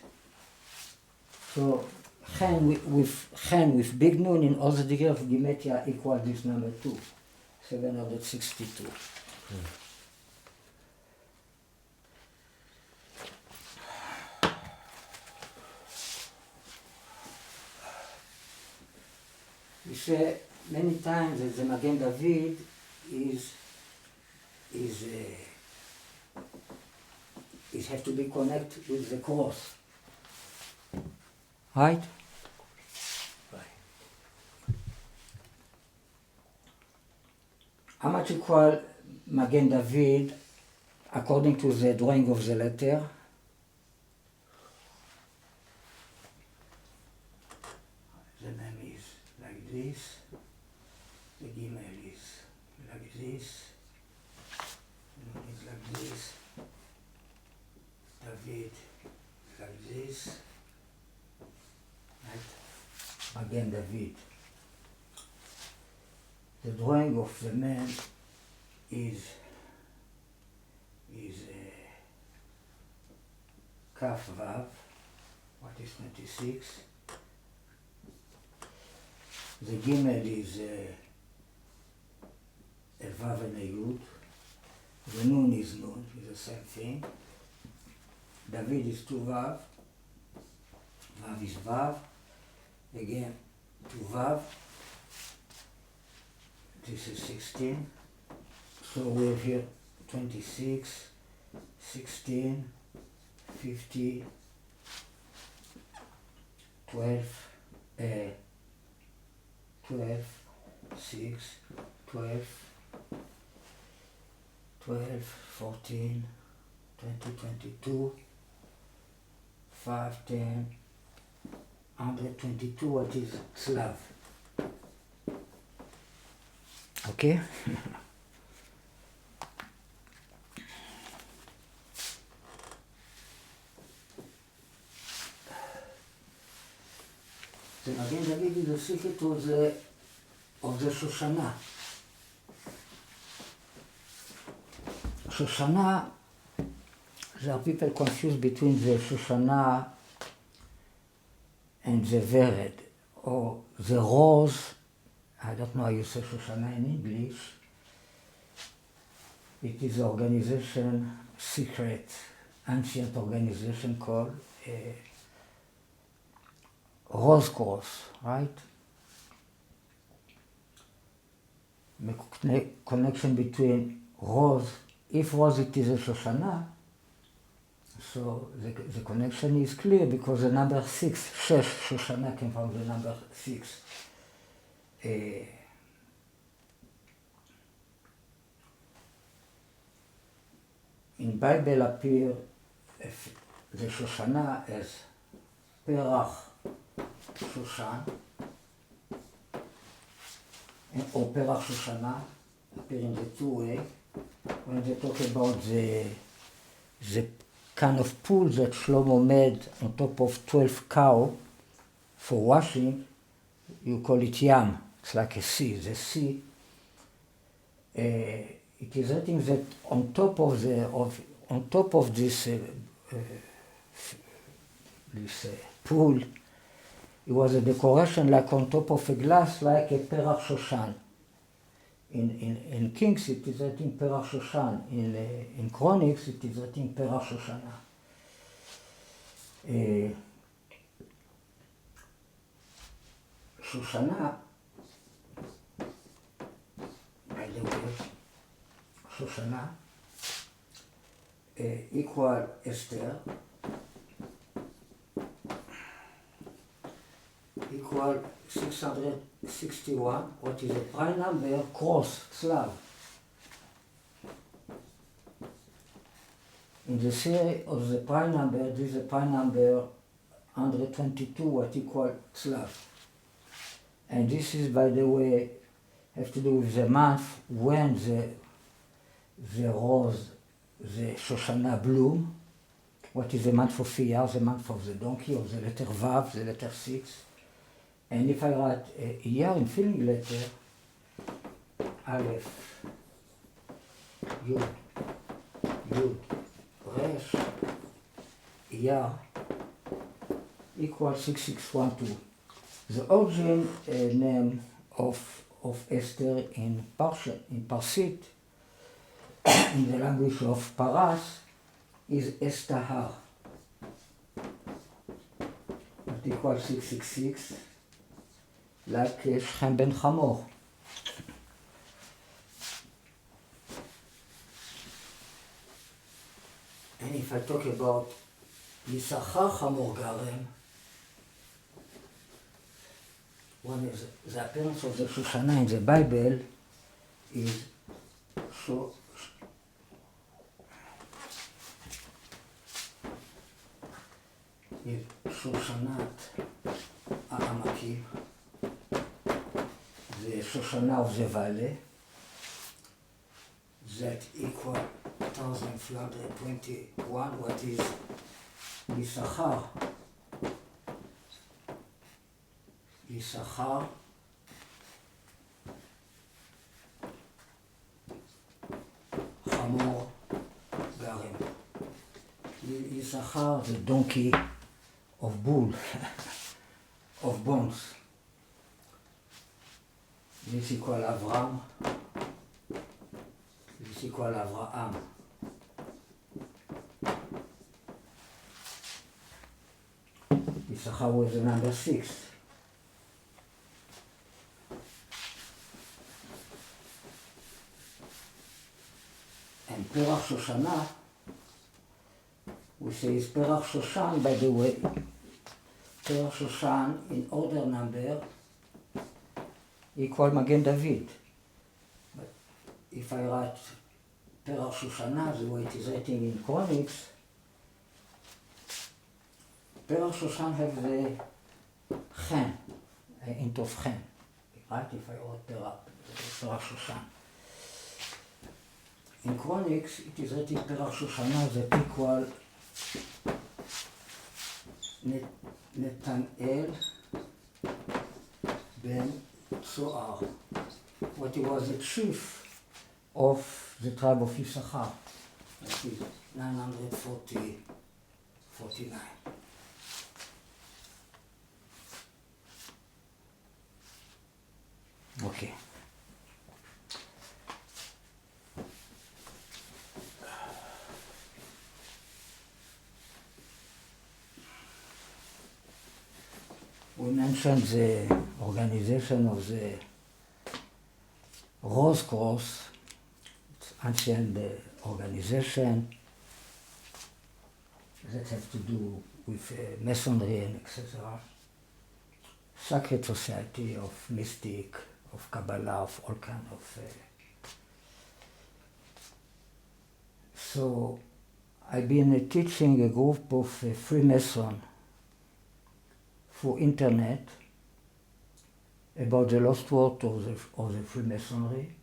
So chen with big nun in all the degree of gematria equals this number 2, 762. We say many times that the Magen David is have to be connected with the cross. Right? How much equal Magen David according to the drawing of the letter? The name is like this, the Gimel is like this, the name is like this, David like this, right? Again David. The drawing of the man is Kaf Vav, what is 26. The Gimel is a Vav and a Yud. The Nun is Nun, is the same thing. David is 2 Vav. Vav is Vav. Again, 2 Vav. This is 16. So we have here 26, 16, 50, 12, 12, 6, 12, 12, 14, 20, 22, 5, 10, 122, what is Slav? Okay? The Magen David is the secret of the Shoshana. Shoshana, there are people confused between the Shoshana and the Vered, or the rose. I don't know how you say Shoshana in English. It is an organization, secret, ancient organization called Rose Cross, right? Connection between rose, if rose it is a Shoshana, so the connection is clear because the number 6, Shesh, Shoshana came from the number 6. In Bible appear the Shoshana as Perach Shoshan, or Perach Shoshana, appear in the 2 ways. When they talk about the kind of pool that Shlomo made on top of 12 cows for washing, you call it Yam. It's like a sea. The sea, it is written that on top of this pool, it was a decoration like on top of a glass, like a Perach Shoshan. In Kings it is written Perach Shoshan. In Chronics it is written Perach Shoshana. Shoshana, by the way, Shoshana equal Esther equal 661, what is a prime number cross Slav. In the series of the prime number, this is a prime number 122, what equal Slav. And this is, by the way, have to do with the month when the rose, the Shoshana bloom. What is the month of Iyar, the month of the donkey, of the letter Vav, the letter 6. And if I write Iyar in filling letter, Aleph, Yud, Resh, ER equals 6612. The origin name of Esther in Parsit, in the language of Paras, is Estahar. That equals 666, like Shechem ben Hamor. And if I talk about Yisachar Hamor Garem, one is the appearance of the Shoshana in the Bible is Shoshanat Ha'amakim, the Shoshana of the valley, that equal 1321, what is Yisachar. Yisachar Hamor Garem. Yisachar, the donkey of bull, of bones. This equal Avram. This equal Avraham. Yisachar was the number 6. And Perach Shoshana, we say is Perach Shoshan, by the way. Perach Shoshan in order number equal Magen David. But if I write Perach Shoshana, the way it is written in Chronics, Perach Shoshan have the Chen, int of Chen. Right? If I wrote Perach Shoshan. In Chronics, it is written Perach Shoshana that equal Netanel ben Tzoar, what he was the chief of the tribe of Issachar. That is 949. Okay. We mentioned the organization of the Rose Cross. It's ancient organization that has to do with masonry and etc. Sacred society of mystic, of Kabbalah, of all kind of. So I've been teaching a group of Freemason for internet about the lost world of the Freemasonry.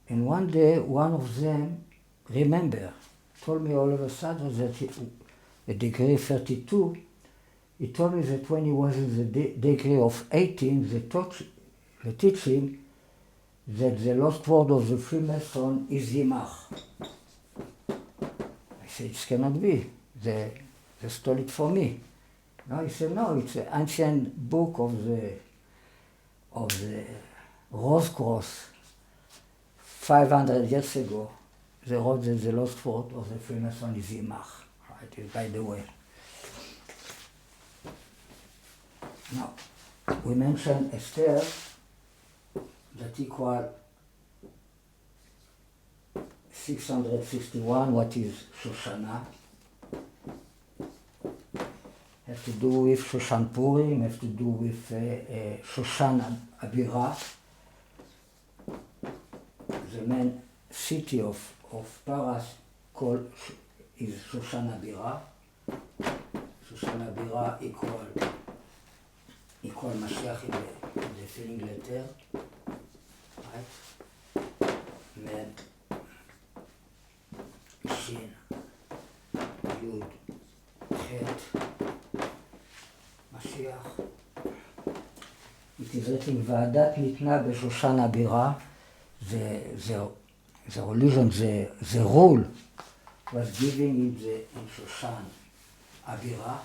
And one day, one of them told me all of a sudden that at degree 32, he told me that when he was in the degree of 18, they teach him that the lost word of the Freemason is Yimach. I said, it cannot be. They stole it from me. No, he said, no, it's an ancient book of the Rose Cross, 500 years ago. They wrote that the lost word of the Freemason is Yimach, right, by the way. Now, we mentioned Esther, that equal 661, what is Shoshana. Have to do with Shoshan Purim, have to do with Shoshan Abira. The main city of Paras is Shoshan Abira. Shoshan Abira equal Mashiach in the filling letter. Right? Men, Shin, Yud, Het, Mashiach. It is written, ועדת ניתנה בשושן הבירה, the religion, the rule was given in Shoshan. הבירה.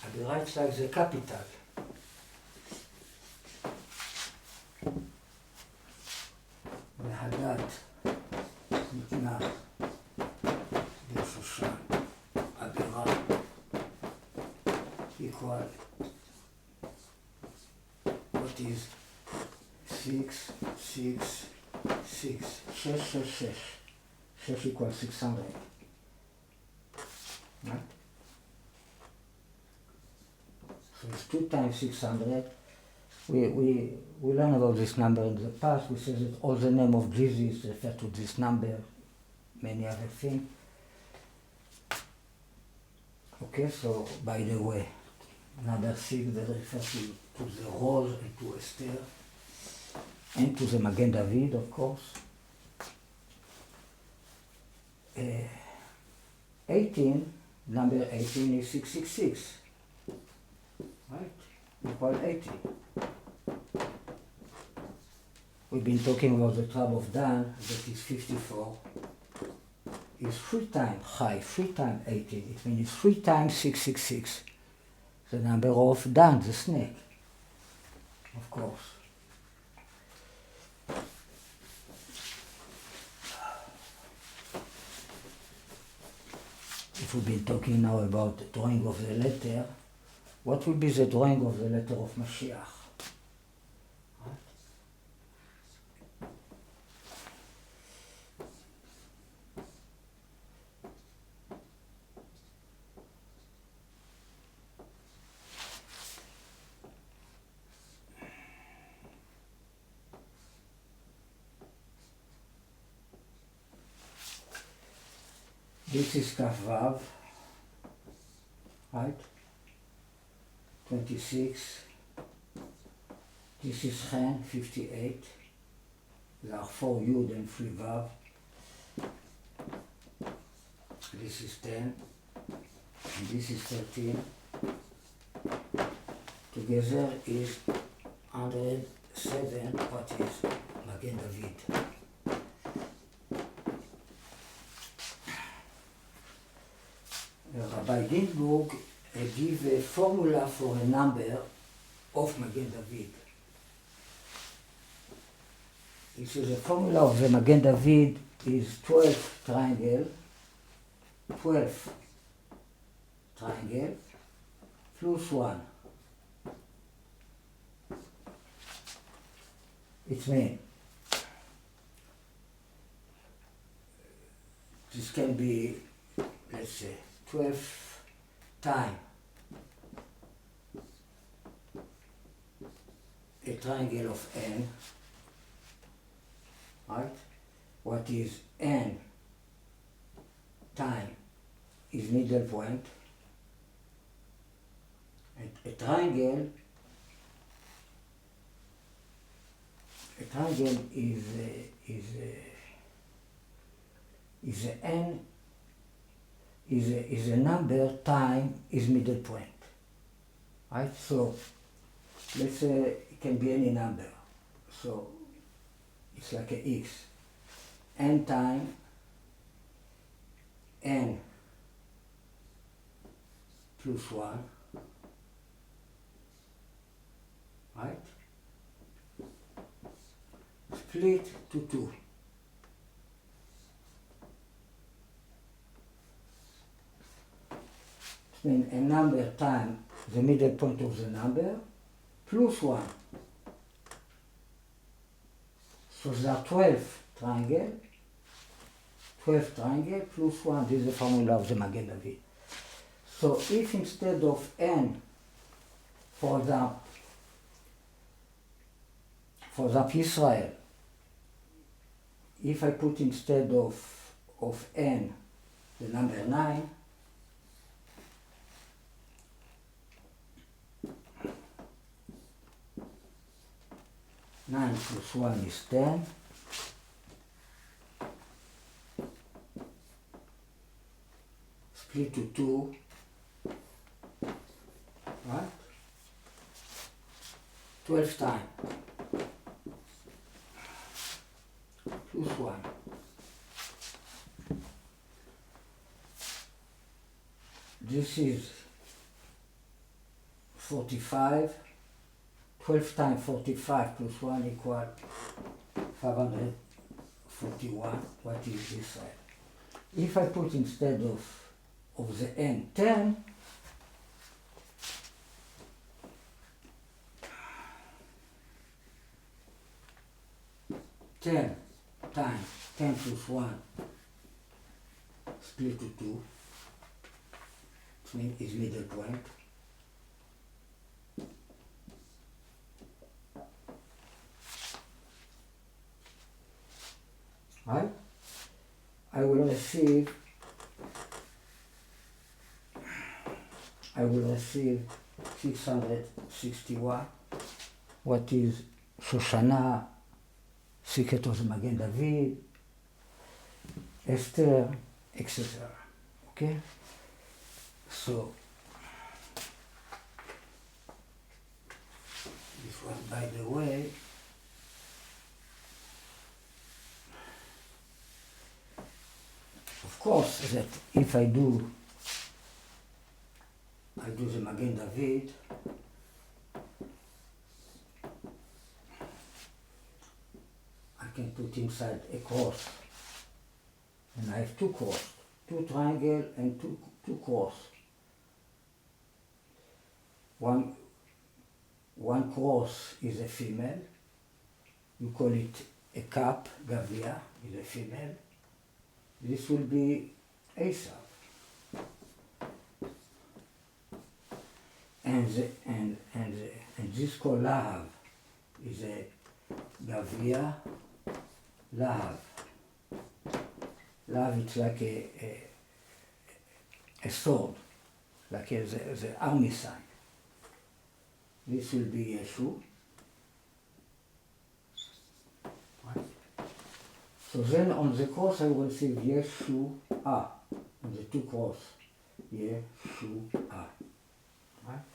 הבירה אצלך זה קפיטל. והדת ניתנה בשושן. הבירה equal what is 6, 6, 6, 6, 6, 6. 6 equals 600. Right? So it's 2 times 600. We learned about this number in the past. We said that all the name of Jesus refer to this number, many other things. Okay, so by the way, number 6 that refers to the rose and to Esther and to the Magen David, of course. 18, number 18 is 666, right? Equal 80. We've been talking about the tribe of Dan, that is 54. Is 3 times high, 3 times 80. It means 3 times 666. The number of Dan, the snake, of course. If we've been talking now about the drawing of the letter, what will be the drawing of the letter of Mashiach? This is Kaf Vav, right? 26. This is Chen, 58. There are 4 Yud and 3 Vav. This is 10. And this is 13. Together is 107, what is Magen David. Rabbi Ginsburg gave a formula for a number of Magen David. He says the formula of the Magen David is 12 triangle plus 1. It means this can be, let's say, 12 times a triangle of n, right? What is n time is middle point, and a triangle is a n is a number, time is middle point, right? So let's say it can be any number. So it's like a x. N time n plus 1, right? Split to 2. Then a number times the middle point of the number plus 1. So there are 12 triangles plus 1. This is the formula of the Magen David. So if instead of n, for example Israel, if I put instead of n the number 9, nine plus 1 is 10. Split to 2, right? 12 times plus 1. this is 45. 12 times 45 plus 1 equal 541. What is this side? If I put instead of the n 10, times 10 plus 1 split to 2, which is middle point. Right? I will receive 661, what is שושנה, סיכתו זה מגן דוד, אסתר, etc. Okay? So, this one, by the way, of course, that if I do the Magen David, I can put inside a cross, and I have two cross, two triangle and two cross. One cross is a female, you call it a cap, Gavia is a female. This will be Esau. And this called Lahav is a Gavia Lahav. Lahav it's like a sword, like the army sign. This will be Yeshu. So then on the cross I will receive Yeshua, on the two cross, Yeshua. Right?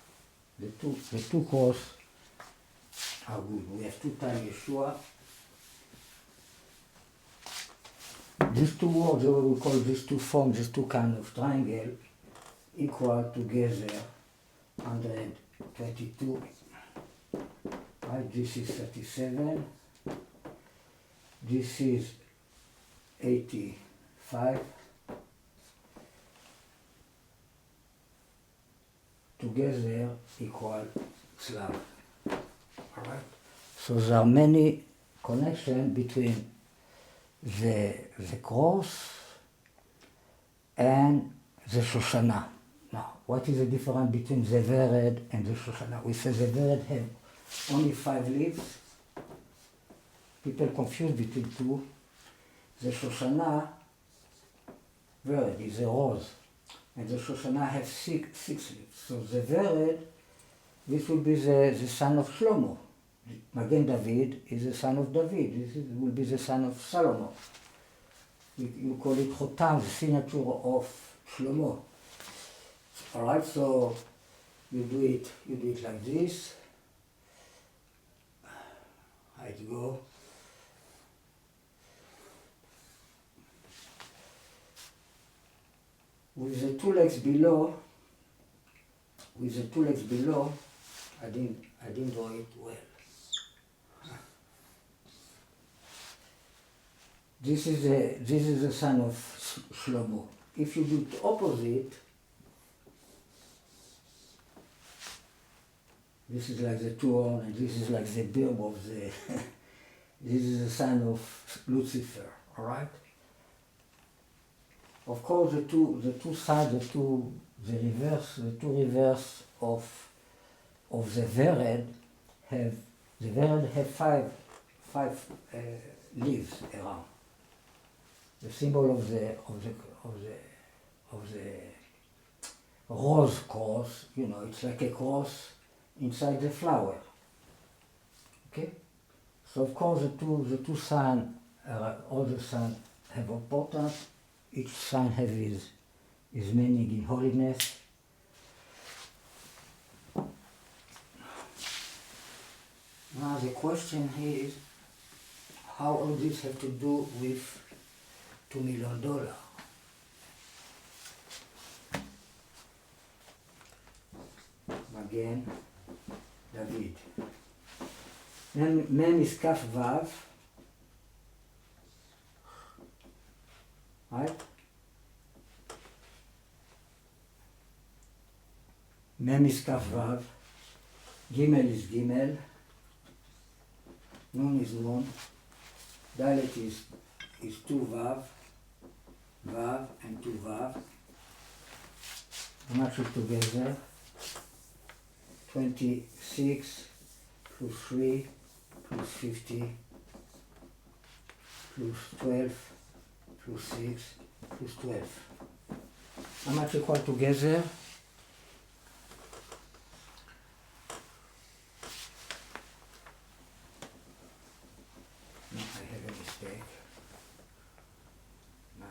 The two cross are good. We have 2 times Yeshua. These two words, we call these two forms, these two kind of triangle, equal together 122. Right? This is 37. This is 85. Together equal Slav. Alright? So there are many connections between the cross and the Shoshana. Now, what is the difference between the Vered and the Shoshana? We say the Vered have only 5 leaves. People confuse between two. The Shoshana, Vered is a rose, and the Shoshana have 6 leaves. So the Vered, this will be the son of Shlomo. Magen David is the son of David. This will be the son of Solomon. You call it Chotam, the signature of Shlomo. All right, so you do it like this. How it go? With the 2 legs below, I didn't draw it well. This is the son of Shlomo. If you do the opposite, this is like the 2 horn, and this is like the beard of the. This is the son of Lucifer. All right. Of course, the two sides, the two reverse of the Vered have 5 leaves around. The symbol of the rose cross, it's like a cross inside the flower. Okay, so of course the two signs, all the signs have importance. Each sign has his meaning in holiness. Now the question is, how all this have to do with $2 million? מגן, דוד. מ' is כף ו', right? מ' is כף ו', ג' is ג', נ' is נ', ד' is 2 ו', ו' and 2 ו'. How much is together? 26 plus 3 plus 50 plus 12 plus 6 plus 12. How much equal together? No, I have a mistake. 9.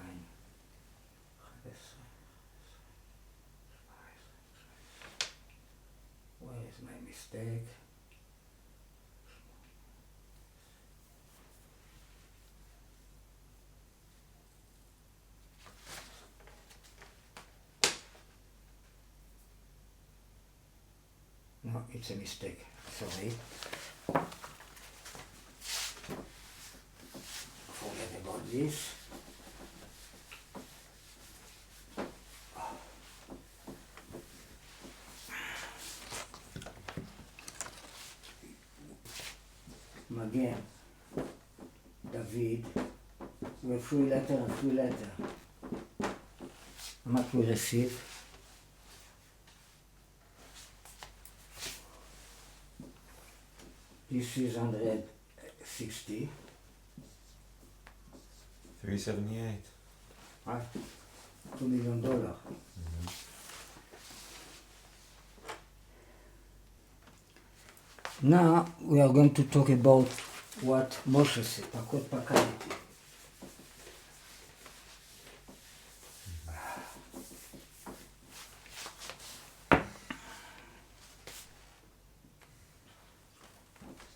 Where is my mistake? No, it's a mistake. Sorry. Forget about this. Again, David, with 3 letters and 3 letters. How much we receive? This is 160. 378. Right? $2 million. Now we are going to talk about what Moshe said, פקוד פקדתי.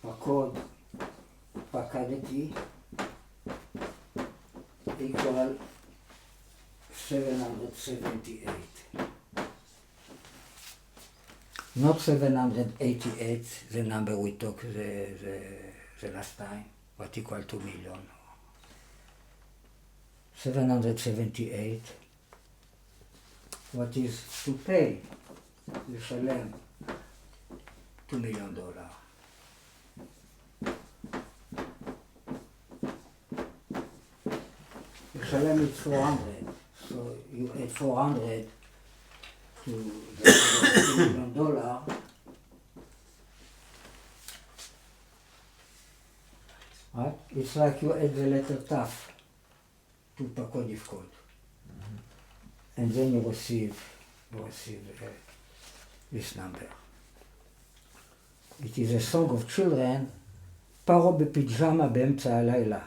פקוד פקדתי equal 778. Not 788, the number we took the last time, but equal to million. 778, what is to pay, לשלם $2 million. לשלם is 400, so you add 400 to the $2 million. Right? It's like you add the letter ת' to פקוד יפקוד. And then you receive this number. It is a song of children, פרעה בפיג'מה באמצע הלילה.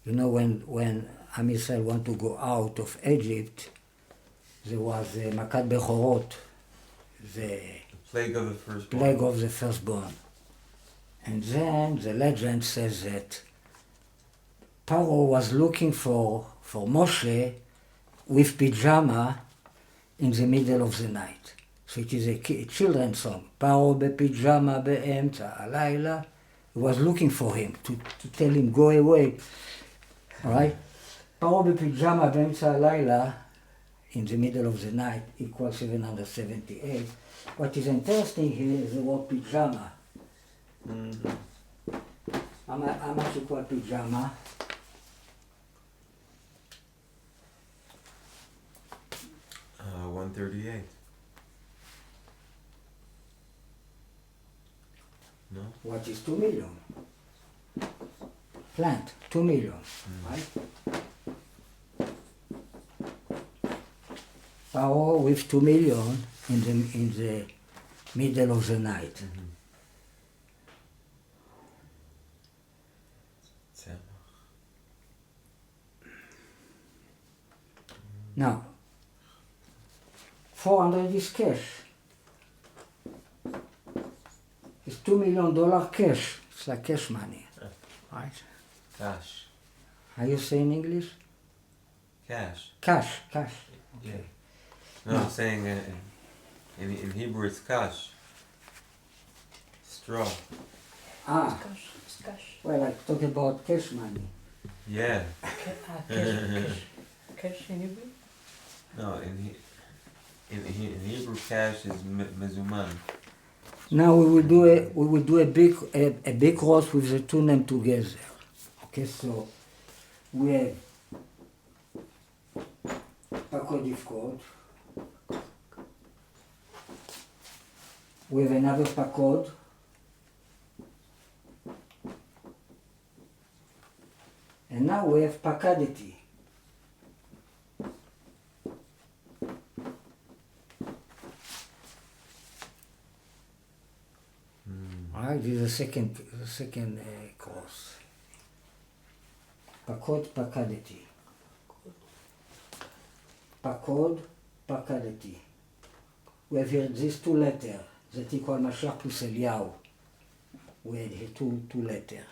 You know, when Am Yisrael want to go out of Egypt, there was מכת בכורות, the plague of the firstborn. plague of the firstborn. And then the legend says that Paro was looking for Moshe with pyjama in the middle of the night. So it is a children's song. Paro בפpyjama באמצע הלילה. He was looking for him to tell him, go away. All right? פרעה בפיג'מה באמצע הלילה, in the middle of the night, equals 778. What is interesting here is the word pyjama. How much equal pyjama? Uh, 138. No? What is 2 million? Plant, 2 million, right? Paro with 2 million in the middle of the night. Now, 400 is cash. It's $2 million cash. It's like cash money, right? Cash. How you say in English? Cash. Cash. Yeah. No, I'm saying In Hebrew it's kash. Straw. Well, I talk about cash money. Yeah. Cash in Hebrew? No, in Hebrew cash is mezuman. Now we will do a big cross with the two names together. Okay, so we have Pakod Ifkod. We have another Pakod. And now we have Pakadeti. Alright, this is the second course. Pakod, Pakadeti. Pakod, Pakadeti. We have here these two letters that equal Mashiach plus Eliyahu. We have here two letters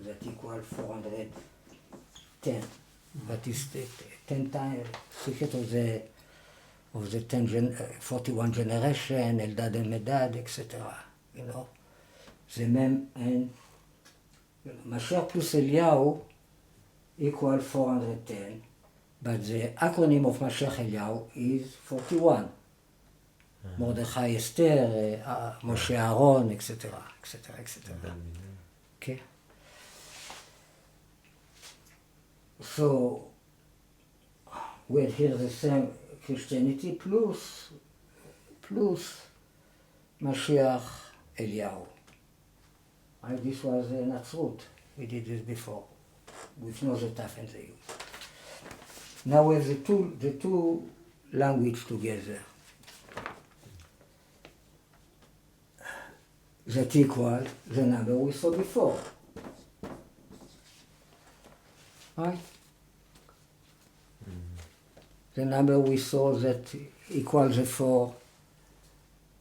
that equal 410. That is 10 times secret of the 41 generation, Eldad and Medad, etc. You know, the mem and Mashiach plus Eliyahu equal 410, but the acronym of Mashiach Eliyahu is 41. Mordechai Esther, Moshe Aaron, etc., etc., etc. Okay. So we have here the same Christianity plus Mashiach Eliyahu. And this was Natsrut. We did this before with no the taf and the yud. Now we have the two language together. That equal the number we saw before. Right? The number we saw that equals the 4,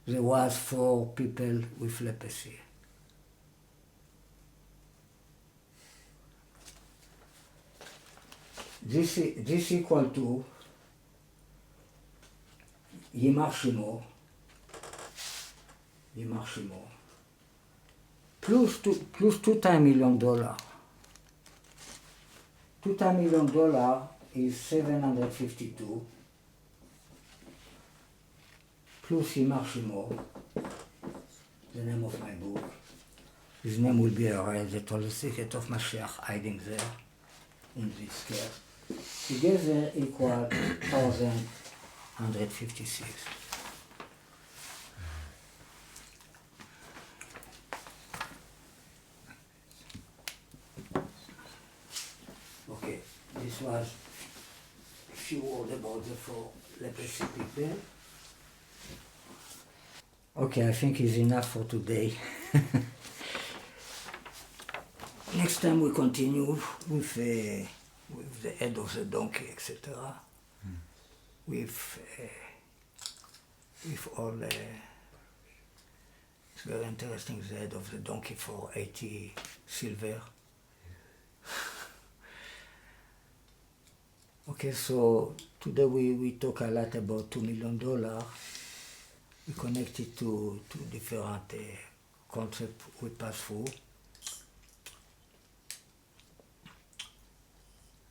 there was 4 people with leprosy. This equal to Yimar Shimo plus $2 million. $2 million is 752 plus Yimar Shimo, the name of my book. His name will be Ariel, that all the secret of Mashiach hiding there in this scale. Together equal 1,156. Okay, this was a few words about the 4 leprosy people. Okay, I think it's enough for today. Next time we continue with the head of the donkey, etc. With all it's very interesting, the head of the donkey for 80 silver. Okay, so today we talk a lot about $2 million. We connect it to different concepts we pass through.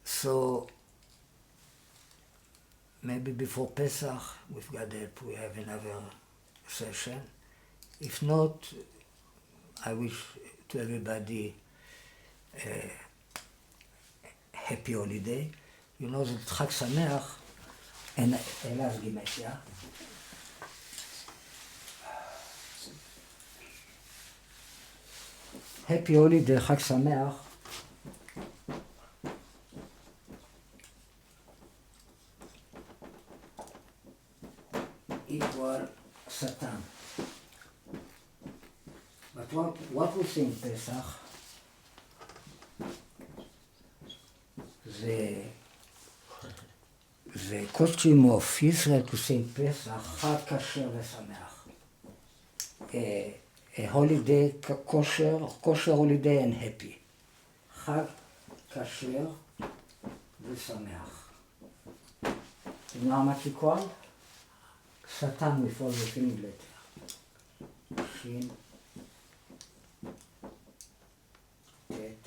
So maybe before Pesach, with God's help, we have another session. If not, I wish to everybody a happy holiday. You know that Chag Sameach and Elav Gimetia. Happy holiday, Chag Sameach. Equal Satan. But what we say in Pesach, the costume of Israel to say in Pesach, Chag Kasher v'Sameach. A holiday, kosher holiday and happy. Chag Kasher v'Sameach. You know how much equal? Satan with all the feeling letter. Shin, Tet,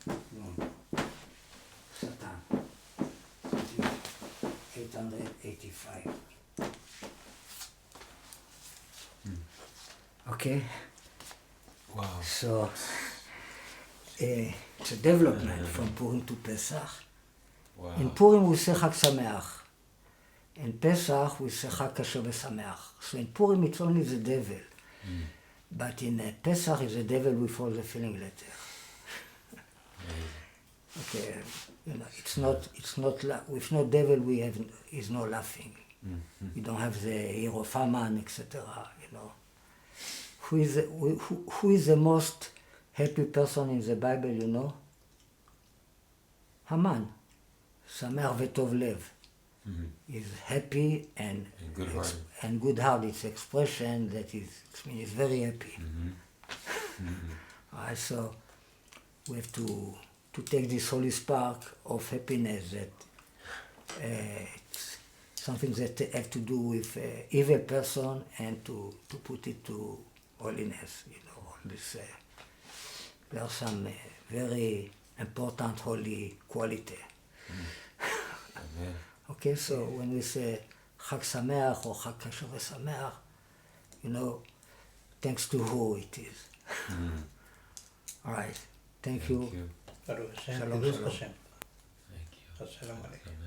Nun. Satan. 885. Okay? Wow. So, it's a development from Purim to Pesach. Wow. In Purim we say Chag Sameach. In Pesach we say Chag Kasher V'Sameach. So in Purim it's only the devil. But in Pesach it's the devil with all the feeling letter. Okay, it's not with no devil is no laughing. We don't have the hero of Haman, etc. Who is the most happy person in the Bible, you know? Haman. Sameach v'tov lev. Is happy and good heart. It's expression that is very happy. Alright, so we have to take this holy spark of happiness that it's something that have to do with evil person and to put it to holiness. This there are some very important holy quality. Okay, so when we say Chag Sameach or Chag Kasher V'Sameach, thanks to who it is. All right, thank you. Baruch Hashem, Shalom, Kiddush shalom. Hashem. Thank you. Shalom Aleichem.